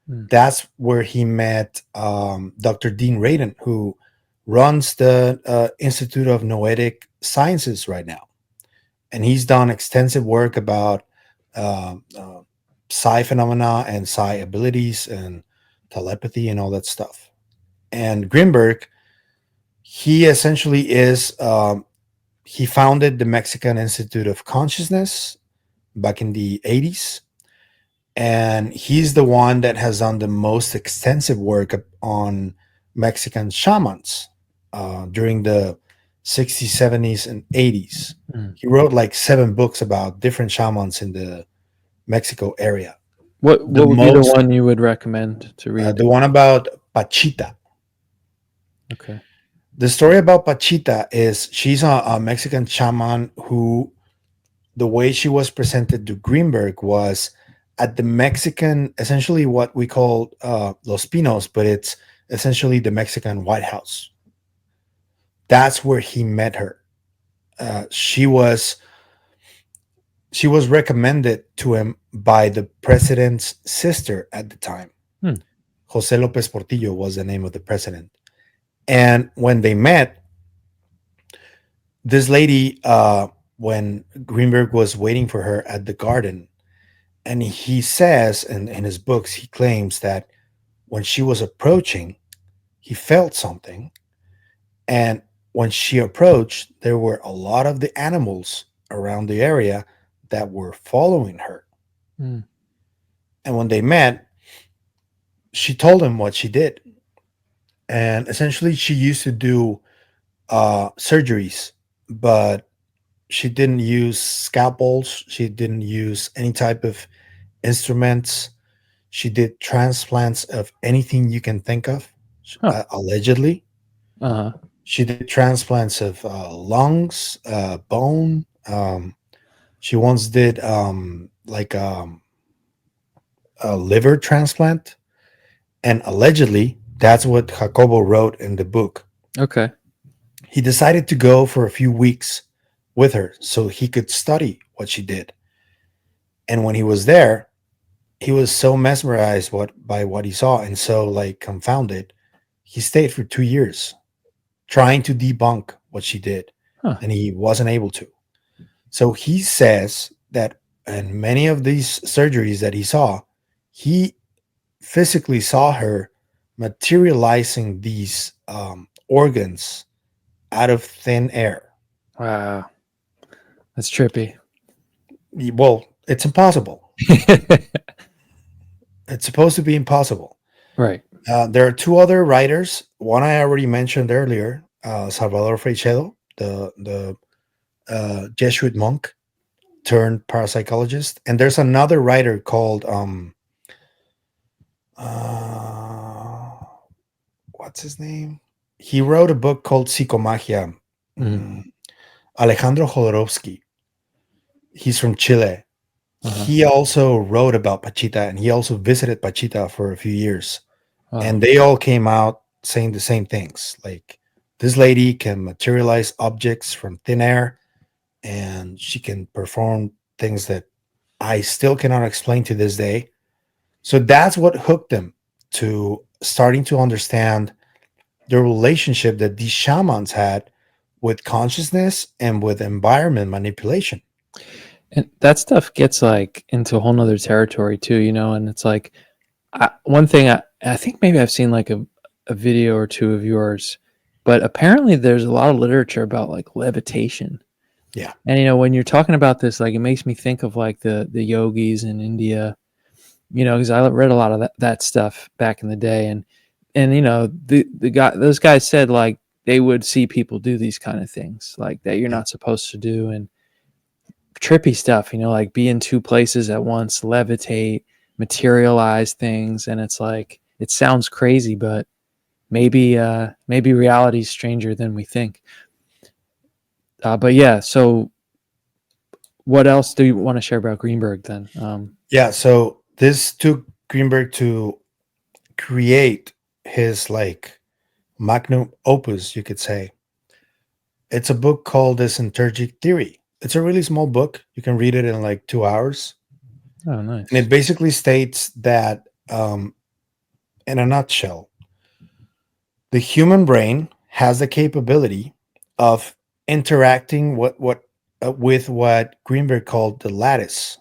Hmm. That's where he met Dr. Dean Radin, who runs the Institute of Noetic Sciences right now. And he's done extensive work about uh, uh, psi phenomena and psi abilities and telepathy and all that stuff. And Grinburg, he essentially is he founded the Mexican Institute of Consciousness back in the 80s, and he's the one that has done the most extensive work on Mexican shamans during the 60s, 70s, and 80s. Hmm. He wrote like 7 books about different shamans in the Mexico area. The What would be the most, one you would recommend to read? the one about Pachita. Okay. The story about Pachita is she's a Mexican shaman who the way she was presented to Greenberg was at the Mexican, essentially what we call Los Pinos, but it's essentially the Mexican White House. That's where he met her. Uh, she was she was recommended to him by the president's sister at the time. Hmm. Jose Lopez Portillo was the name of the president. And when they met, this lady, when Greenberg was waiting for her at the garden, and he says in his books, he claims that when she was approaching, he felt something. And when she approached, there were a lot of the animals around the area that were following her. Hmm. And when they met, she told him what she did. And essentially, she used to do surgeries, but she didn't use scalpels. She didn't use any type of instruments. She did transplants of anything you can think of, Huh. allegedly. Uh-huh. She did transplants of lungs, bone. She once did like a liver transplant. And allegedly, that's what Jacobo wrote in the book. Okay. He decided to go for a few weeks with her so he could study what she did. And when he was there, he was so mesmerized by what he saw and so like confounded. He stayed for 2 years trying to debunk what she did, Huh. and he wasn't able to. So he says that in many of these surgeries that he saw, he physically saw her materializing these organs out of thin air. Wow. That's trippy. Well, it's impossible. It's supposed to be impossible. Right. There are 2 other writers. One I already mentioned earlier, Salvador Freixedo, the Jesuit monk turned parapsychologist, and there's another writer called uh, what's his name? He wrote a book called Psicomagia. Mhm. Alejandro Jodorowsky. He's from Chile. Uh-huh. He also wrote about Pachita, and he also visited Pachita for a few years. Wow. And they all came out saying the same things. Like, this lady can materialize objects from thin air, and she can perform things that I still cannot explain to this day. So that's what hooked them to starting to understand the relationship that these shamans had with consciousness and with environment manipulation. And that stuff gets like into a whole nother territory too, you know. And it's like one thing I think maybe I've seen like a video or two of yours, but apparently there's a lot of literature about like levitation. Yeah. And you know, when you're talking about this, like it makes me think of like the yogis in India, you know, because I read a lot of that stuff back in the day, and you know, the guy, those guys said like they would see people do these kind of things like that you're Yeah. not supposed to do, and trippy stuff, you know, like be in two places at once, levitate, materialize things, and it's like it sounds crazy, but maybe reality's stranger than we think. But yeah, so what else do you want to share about Grinburg then? Yeah. So this took Grinburg to create his like magnum opus, you could say. It's a book called The Synergic Theory. It's a really small book. You can read it in like 2 hours. Oh, And nice. it basically states that, in a nutshell, the human brain has the capability of interacting with what Greenberg called the lattice,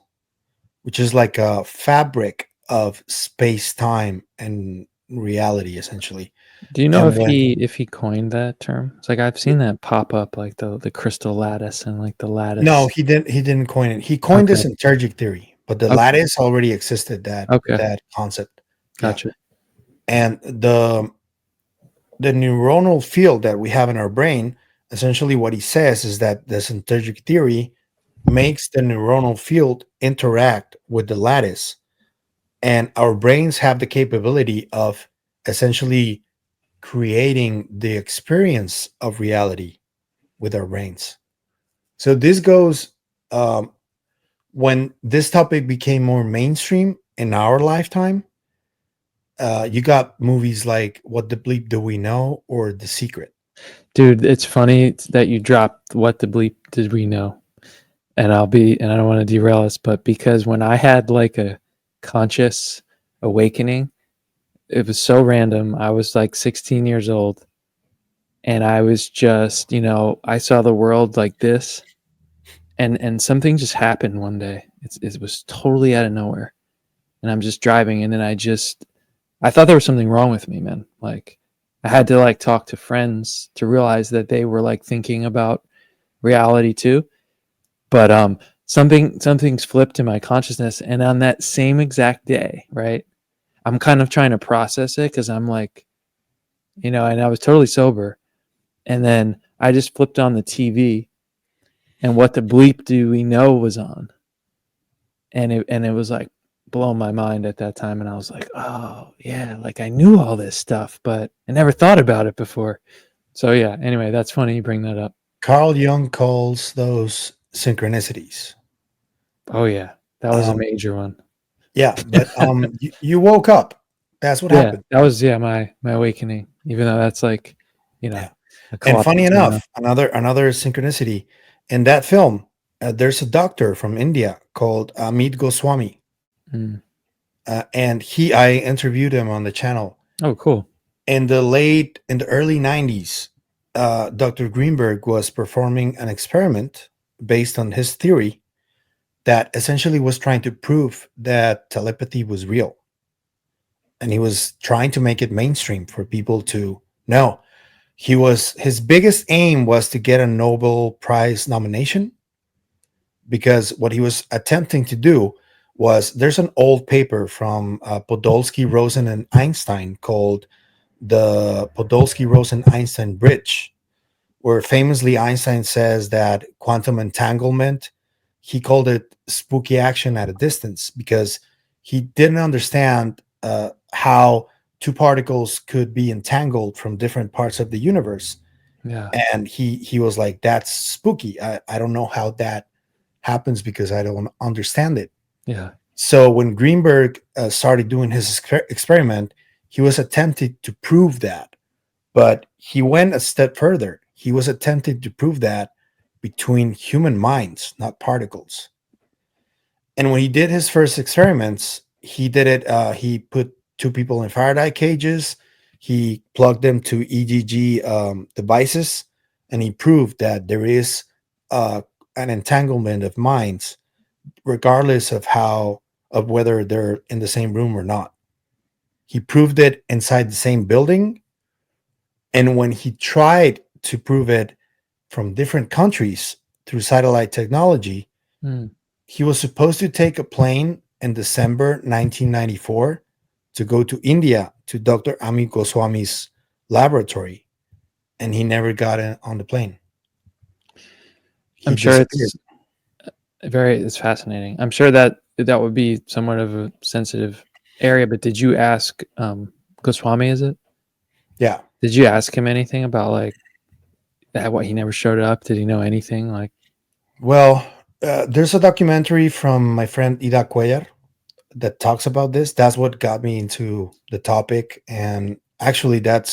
which is like a fabric of space, time, and reality, essentially. Do you know And when if he coined that term? It's like I've seen that pop up, like the crystal lattice and like the no, lattice. he didn't coin it. He coined Okay. this synergic theory, but the Okay. lattice already existed. That Okay. that concept, yeah. Gotcha. And the neuronal field that we have in our brain, essentially what he says is that the synergic theory makes the neuronal field interact with the lattice, and our brains have the capability of essentially creating the experience of reality with our brains. So this goes, when this topic became more mainstream in our lifetime. You got movies like What the Bleep Do We Know or The Secret. Dude, it's funny that you dropped what the bleep did we know? And I don't want to derail us, but because when I had like a conscious awakening, it was so random. I was like 16 years old and I was just, you know, I saw the world like this, and something just happened one day. It was totally out of nowhere. And I'm just driving, and then I thought there was something wrong with me, man. Like I had to like talk to friends to realize that they were like thinking about reality too. But something's flipped in my consciousness, and on that same exact day, right? I'm kind of trying to process it because I'm like, you know, and I was totally sober, and then I just flipped on the TV, and what the bleep do we know was on, and it was like blowing my mind at that time, and I was like, oh yeah, like I knew all this stuff, but I never thought about it before. So yeah, anyway, that's funny you bring that up. Carl Jung calls those synchronicities. Oh yeah, that was a Um, major one. yeah, but you woke up. That's what Yeah, happened. that was my awakening. Even though that's like, you know, Yeah. a And couple funny episodes ago. enough, another synchronicity in that film. There's a doctor from India called Amit Goswami, Mm. and I interviewed him on the channel Oh, cool. in the early 90s. Dr. Greenberg was performing an experiment based on his theory that essentially was trying to prove that telepathy was real, and he was trying to make it mainstream for people to know. His biggest aim was to get a Nobel Prize nomination, because what he was attempting to do was, there's an old paper from Podolsky, Rosen, and Einstein called the Podolsky-Rosen-Einstein bridge, where famously Einstein says that quantum entanglement, he called it spooky action at a distance, because he didn't understand how two particles could be entangled from different parts of the universe. Yeah. And he was like, that's spooky. I don't know how that happens because I don't understand it. Yeah. So when Greenberg started doing his experiment, he was attempting to prove that, but he went a step further. He was attempting to prove that between human minds, not particles. And when he did his first experiments, he did it. He put two people in Faraday cages. He plugged them to EEG devices, and he proved that there is uh, an entanglement of minds, regardless of whether they're in the same room or not. He proved it inside the same building, and when he tried to prove it from different countries through satellite technology, Mm. he was supposed to take a plane in December 1994 to go to India to Dr. Amit Goswami's laboratory, and he never got on the plane. He I'm sure disappeared. it's fascinating. I'm sure that would be somewhat of a sensitive area, but did you ask Goswami, is it? Yeah. Did you ask him anything about like that, what he never showed up? Did he know anything? Like, Well, there's a documentary from my friend Ida Cuellar that talks about this. That's what got me into the topic, and actually, that's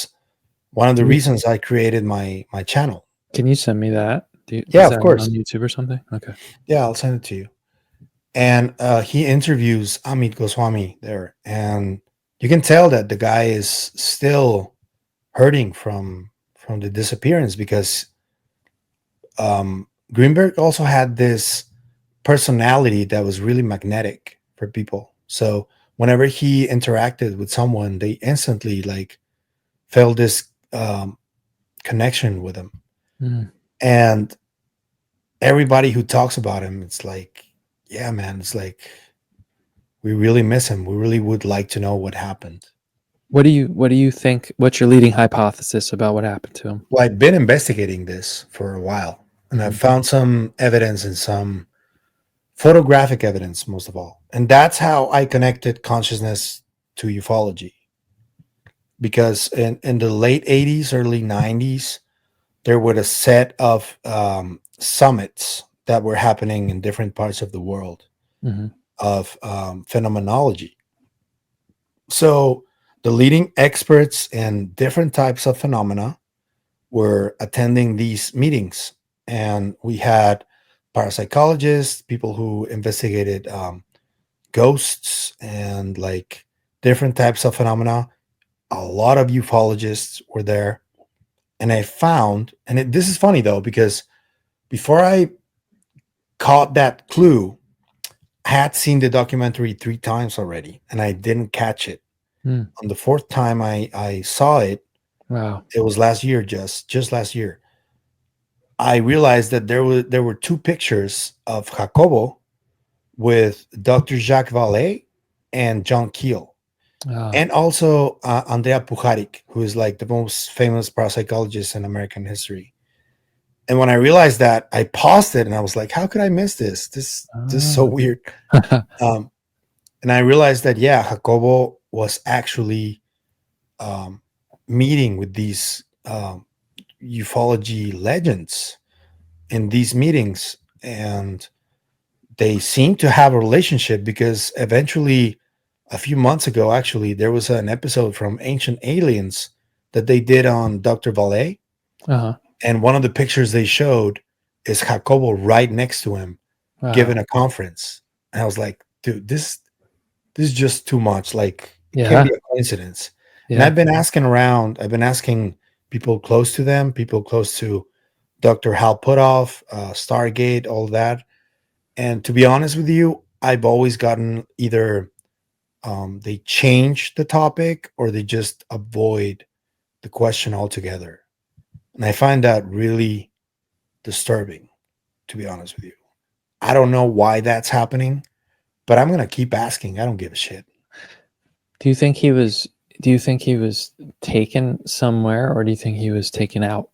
one of the can you, reasons I created my channel. can you send me that? Yeah, Is of that course. on YouTube or something? Okay. Yeah, I'll send it to you. And he interviews Amit Goswami there, and you can tell that the guy is still hurting from the disappearance, because Grinburg also had this personality that was really magnetic for people. So whenever he interacted with someone, they instantly like felt this connection with him. Mm. And everybody who talks about him, it's like, yeah, man, it's like we really miss him. We really would like to know what happened. What do you think? What's your leading hypothesis about what happened to him? Well, I've been investigating this for a while, and I've Mhm. found some evidence and some photographic evidence, most of all. And that's how I connected consciousness to ufology. Because in the late 80s, early 90s, there were a set of summits that were happening in different parts of the world Mhm. of phenomenology. So the leading experts in different types of phenomena were attending these meetings. And we had parapsychologists, people who investigated ghosts and like different types of phenomena. A lot of ufologists were there. And I found, and this is funny though, because before I caught that clue, I had seen the documentary 3 times already, and I didn't catch it. Mm. On the fourth time I saw it, Wow. it was last year, just last year. I realized that there were 2 pictures of Jacobo with Dr. Jacques Vallée and John Keel, Ah. and also Andrea Pujarik, who is like the most famous parapsychologist in American history. And when I realized that, I paused it and I was like, "How could I miss this? This is so Ah. weird." Um, and I realized that yeah, Jacobo was actually um, meeting with these ufology legends in these meetings, and they seem to have a relationship, because eventually, a few months ago, actually, there was an episode from Ancient Aliens that they did on Dr. Vallée, Uh-huh. and one of the pictures they showed is Jacobo right next to him giving Wow. a conference. And I was like, dude, this is just too much. Like, it can't Yeah. be a coincidence. And Yeah. I've been asking around, I've been asking people close to them, people close to Dr. Hal Puthoff, Stargate, all that. And to be honest with you, I've always gotten either they change the topic or they just avoid the question altogether. And I find that really disturbing, to be honest with you. I don't know why that's happening, but I'm going to keep asking. I don't give a shit. Do you think he was do you think he was taken somewhere, or do you think he was taken out?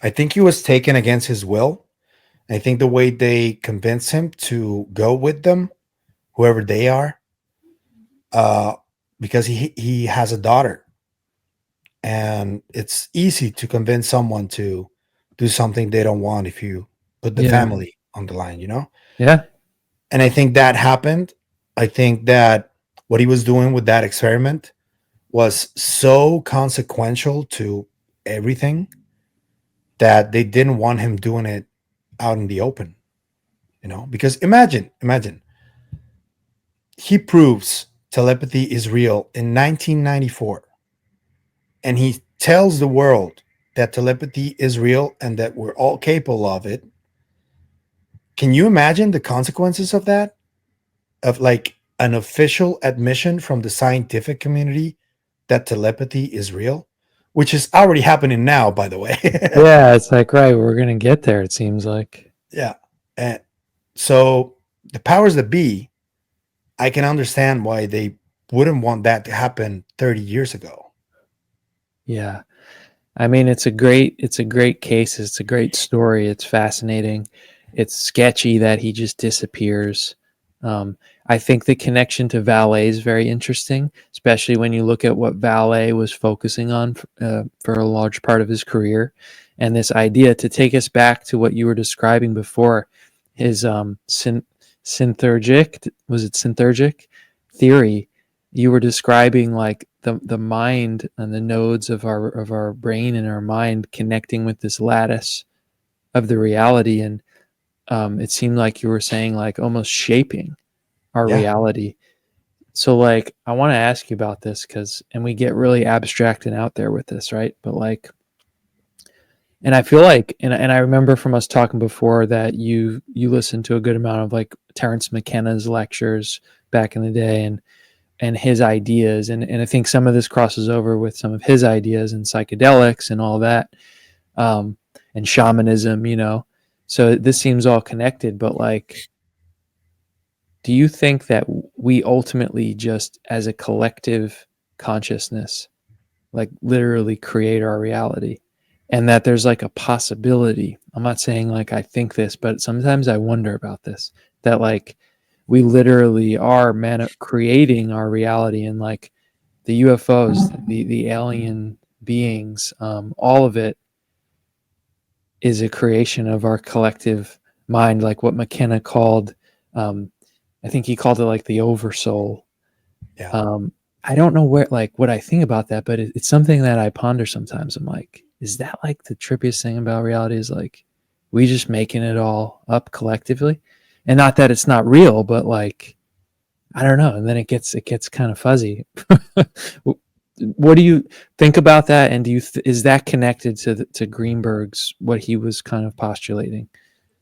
I think he was taken against his will. I think the way they convince him to go with them, whoever they are, uh, because he has a daughter, and it's easy to convince someone to do something they don't want if you put the Yeah. family on the line, you know? Yeah. And I think that happened. I think that what he was doing with that experiment was so consequential to everything that they didn't want him doing it out in the open, you know? Because imagine, he proves telepathy is real in 1994, and he tells the world that telepathy is real and that we're all capable of it, can you imagine the consequences of that? Of like an official admission from the scientific community that telepathy is real, which is already happening now, by the way. Yeah, it's like, right, we're gonna get there, it seems like. Yeah. And so the powers that be, I can understand why they wouldn't want that to happen 30 years ago. Yeah. I mean, it's a great case. It's a great story. It's fascinating. It's sketchy that he just disappears. Um, I think the connection to Valet is very interesting, especially when you look at what Valet was focusing on for a large part of his career, and this idea to take us back to what you were describing before, his synthergic, was it synthergic theory? You were describing like the mind and the nodes of our brain and our mind connecting with this lattice of the reality, and it seemed like you were saying like almost shaping our Yeah. reality. So like I want to ask you about this, because and we get really abstract and out there with this, right? But like, and I feel like, and I remember from us talking before that you listened to a good amount of like Terence McKenna's lectures back in the day, and his ideas, and I think some of this crosses over with some of his ideas and psychedelics and all that, um, and shamanism, so this seems all connected. But like, do you think that we ultimately just as a collective consciousness like literally create our reality, and that there's like a possibility, I'm not saying like I think this, but sometimes I wonder about this, that like we literally are creating our reality, and like the UFOs, the alien beings, all of it is a creation of our collective mind, like what McKenna called, um, I think he called it like the oversoul. Yeah. um, I don't know what I think about that, but it's something that I ponder sometimes. I'm like, is that like the trippiest thing about reality, is like we just making it all up collectively, and not that it's not real, but like I don't know. And then it gets kind of fuzzy. What do you think about that? And is that connected to Greenberg's, what he was kind of postulating?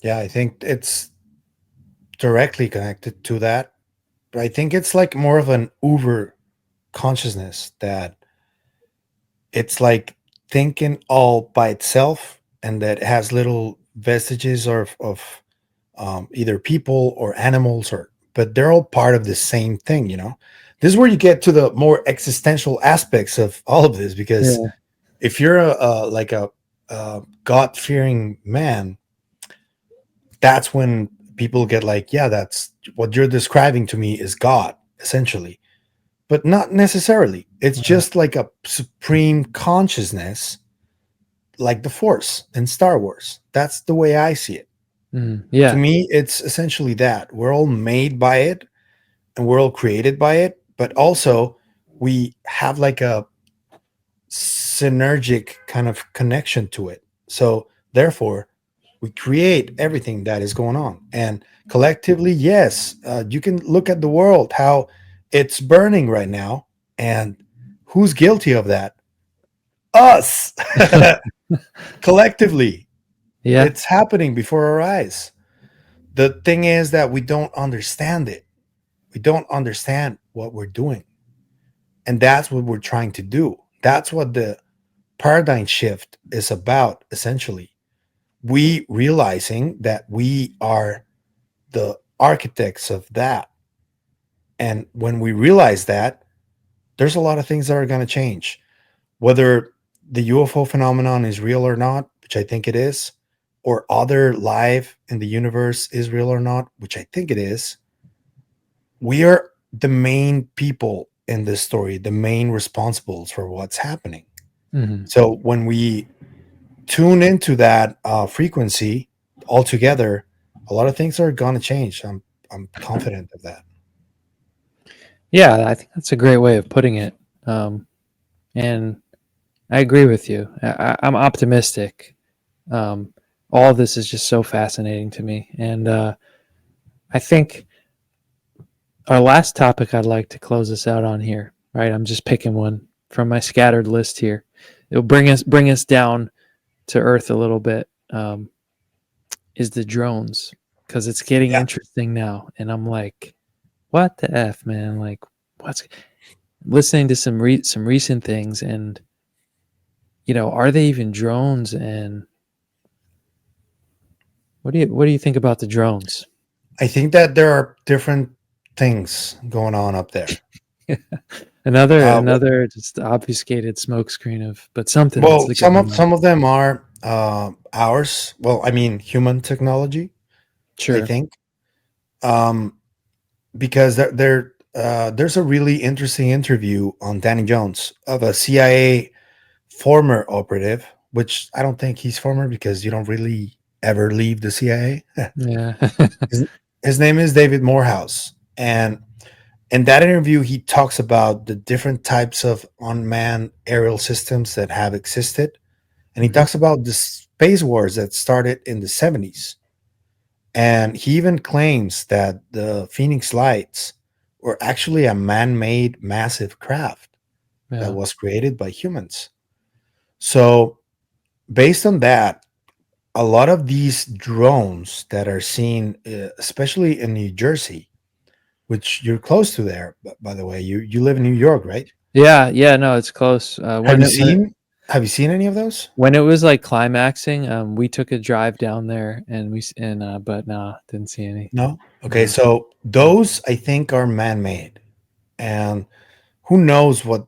Yeah. I think it's directly connected to that. But I think it's like more of an uber consciousness that it's like thinking all by itself and that has little vestiges of either people or animals, or but they're all part of the same thing, this is where you get to the more existential aspects of all of this, because Yeah. if you're like a god-fearing man, that's when people get like, yeah, that's what you're describing to me is God, essentially. But not necessarily. It's just like a supreme consciousness, like the Force in Star Wars. That's the way I see it. To Yeah. me, it's essentially that we're all made by it and we're all created by it, but also we have like a synergic kind of connection to it. So, therefore, we create everything that is going on. And collectively, yes, you can look at the world, how it's burning right now. And who's guilty of that? Us. Collectively, Yeah. it's happening before our eyes. The thing is that we don't understand it. We don't understand what we're doing. And that's what we're trying to do. That's what the paradigm shift is about, essentially. We realizing that we are the architects of that. And when we realize that, there's a lot of things that are going to change. Whether the UFO phenomenon is real or not, which I think it is, or other life in the universe is real or not, which I think it is, we are the main people in this story, the main responsibles for what's happening. Hmm. So when we tune into that frequency altogether, a lot of things are going to change. I'm confident of that. Yeah, I think that's a great way of putting it. And I agree with you. I'm optimistic. Um, all of this is just so fascinating to me. And I think our last topic I'd like to close us out on here, right? I'm just picking one from my scattered list here. It'll bring us down. to Earth a little bit, is the drones, because it's getting Yeah, interesting now, and I'm like, what the f, man? Like, what's listening to some recent things, and are they even drones? And what do you think about the drones? I think that there are different things going on up there. another Uh, wh- another just obfuscated smokescreen of, but something that's well, going on. some of them are ours. Well, I mean, human technology. I Sure. think because there's a really interesting interview on Danny Jones of a CIA former operative, which I don't think he's former because you don't really ever leave the CIA. Yeah. his, his name is David Morehouse, and in that interview, he talks about the different types of unmanned aerial systems that have existed. And he Hmm. talks about the space wars that started in the 70s. And he even claims that the Phoenix Lights were actually a man made massive craft that Yeah. was created by humans. So, based on that, a lot of these drones that are seen, especially in New Jersey, which you're close to there, by the way, you live in New York, right? Yeah. Yeah. No, it's close. Have you seen have you seen any of those? When it was like climaxing, we took a drive down there, and but nah, didn't see any. No? Okay, No. so those I think are man-made. And who knows what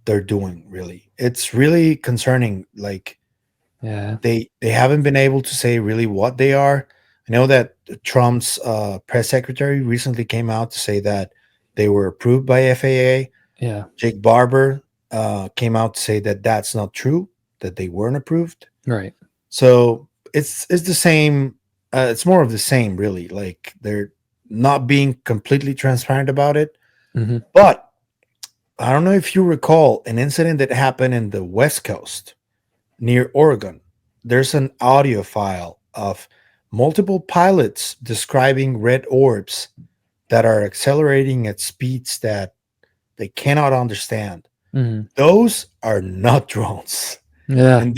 they're doing really. It's really concerning. Like Yeah. they haven't been able to say really what they are. I know that Trump's press secretary recently came out to say that they were approved by FAA. Yeah. Jake Barber came out to say that that's not true, that they weren't approved. Right. So it's the same. It's more of the same, really. Like they're not being completely transparent about it. Hmm. But I don't know if you recall an incident that happened in the West Coast near Oregon. There's an audio file of multiple pilots describing red orbs that are accelerating at speeds that they cannot understand. Hmm. Those are not drones. Yeah. And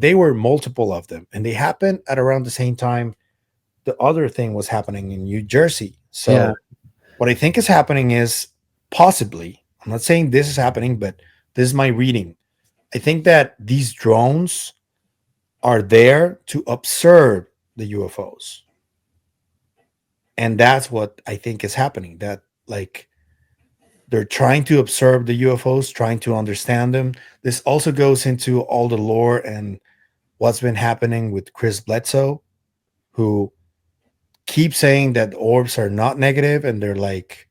they were multiple of them, and they happened at around the same time the other thing was happening in New Jersey. Yeah. So what I think is happening is possibly, I'm not saying this is happening, but this is my reading. I think that these drones are there to observe the UFOs. And that's what I think is happening. That like they're trying to observe the UFOs, trying to understand them. This also goes into all the lore and what's been happening with Chris Bledsoe, who keep saying that orbs are not negative and they're like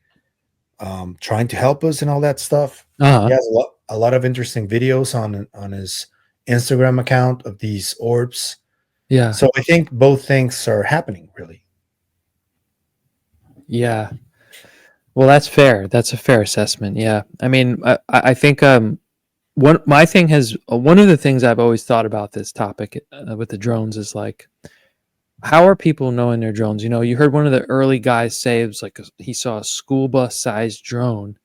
trying to help us and all that stuff. He Uh-huh. has a lot of interesting videos on his Instagram account of these orbs. Yeah. So I think both things are happening, really. Yeah. Well, that's fair. That's a fair assessment. Yeah. I mean, I think one of the things I've always thought about this topic, with the drones, is like, how are people knowing they're drones? You heard one of the early guys say it was like he saw a school bus sized drone.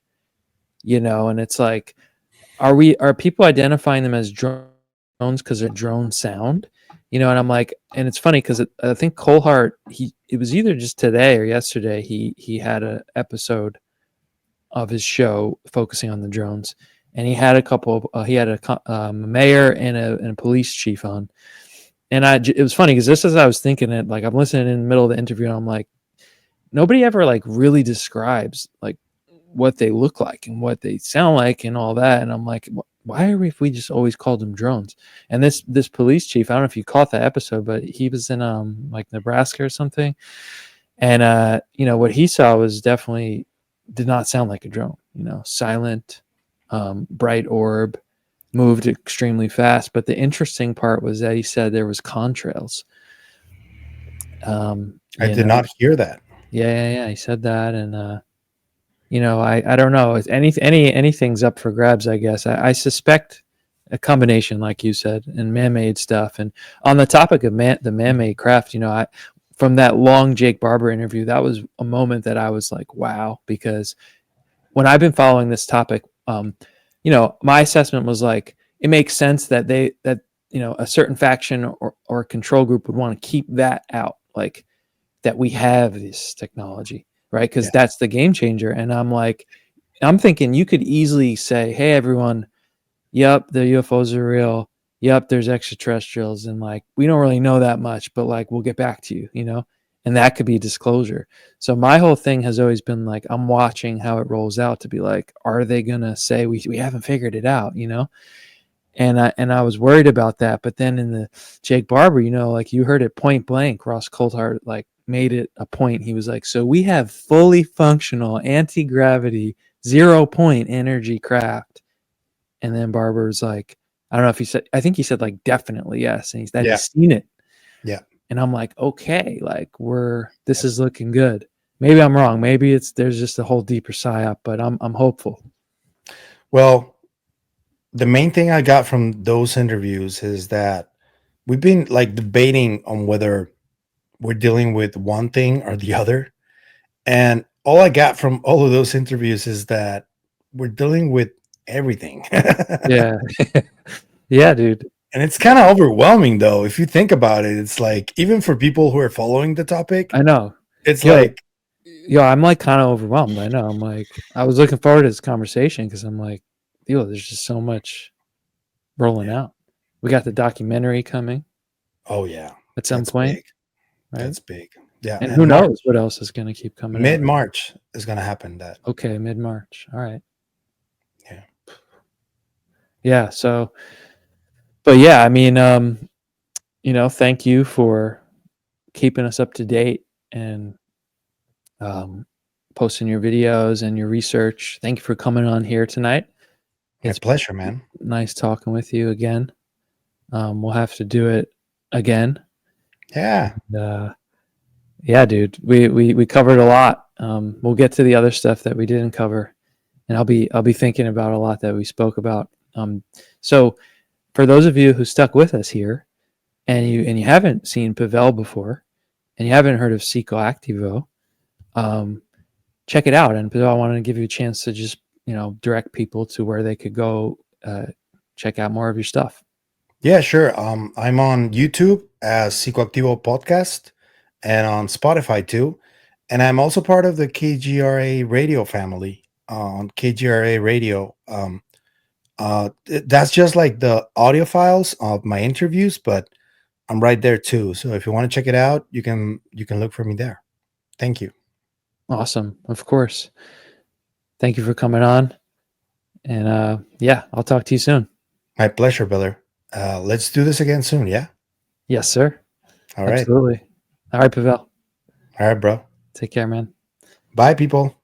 And it's like, are people identifying them as drones because they're drone sound? And I'm like, and it's funny because I think Colehart, it was either just today or yesterday, he had an episode of his show focusing on the drones, and he had a couple. He had a mayor and a police chief on, and it was funny because just as I was thinking it, like I'm listening in the middle of the interview, and I'm like, nobody ever like really describes like what they look like and what they sound like and all that, and I'm like, why are we if we just always called them drones? And this police chief, I don't know if you caught that episode, but he was in like Nebraska or something, and what he saw was definitely did not sound like a drone. Silent, bright orb, moved extremely fast. But the interesting part was that he said there was contrails. um I you did know not hear that. yeah, yeah, yeah, he said that. And I don't know, it's anything's up for grabs, I guess. I suspect a combination, like you said, and man-made stuff. And on the topic of the man-made craft, I from that long Jake Barber interview, that was a moment that I was like, wow, because when I've been following this topic, my assessment was like, it makes sense that a certain faction or control group would want to keep that out, like that we have this technology, right? Because Yeah. that's the game changer. And I'm thinking you could easily say, hey, everyone, yep, the UFOs are real. Yep, there's extraterrestrials. And like, we don't really know that much, but like, we'll get back to you, and that could be disclosure. So my whole thing has always been like, I'm watching how it rolls out to be like, are they going to say we haven't figured it out? And I was worried about that. But then in the Jake Barber, like you heard it point blank, Ross Coulthard like made it a point. He was like, so we have fully functional anti-gravity 0 point energy craft. And then Barber's like, I don't know if he said, I think he said like definitely yes, and that he's seen it. Yeah. And I'm like, okay, like this is looking good. Maybe I'm wrong. Maybe there's just a whole deeper psyop, but I'm hopeful. Well, the main thing I got from those interviews is that we've been like debating on whether we're dealing with one thing or the other. And all I got from all of those interviews is that we're dealing with everything. Yeah. Yeah, dude. And it's kind of overwhelming though. If you think about it, it's like, even for people who are following the topic, I know. it's Yo, like, I'm like kind of overwhelmed. I know. I'm like, I was looking forward to this conversation because I'm like, there's just so much rolling out. We got the documentary coming. Oh yeah, at some that's point, big. right? That's big. Yeah, And who knows what else is going to keep coming out. Mid-March is going to happen. That okay, mid-March. All right. Yeah. Yeah. So, but yeah, I mean, thank you for keeping us up to date and posting your videos and your research. Thank you for coming on here tonight. It's my pleasure, man. Nice talking with you again. We'll have to do it again. Yeah. Yeah, dude. We covered a lot. We'll get to the other stuff that we didn't cover, and I'll be thinking about a lot that we spoke about. So for those of you who stuck with us here, and you haven't seen Pavel before, and you haven't heard of psicoactivo, check it out. And Pavel, I wanted to give you a chance to just direct people to where they could go check out more of your stuff. Yeah, sure. I'm on YouTube as Psicoactivo Podcast and on Spotify too. And I'm also part of the KGRA radio family on KGRA radio. That's just like the audio files of my interviews, but I'm right there too. So if you want to check it out, you can look for me there. Thank you. Awesome. Of course. Thank you for coming on. And yeah, I'll talk to you soon. My pleasure, brother. Let's do this again soon, yeah? Yes, sir. All right. Absolutely. All right, Pavel. All right, bro. Take care, man. Bye, people.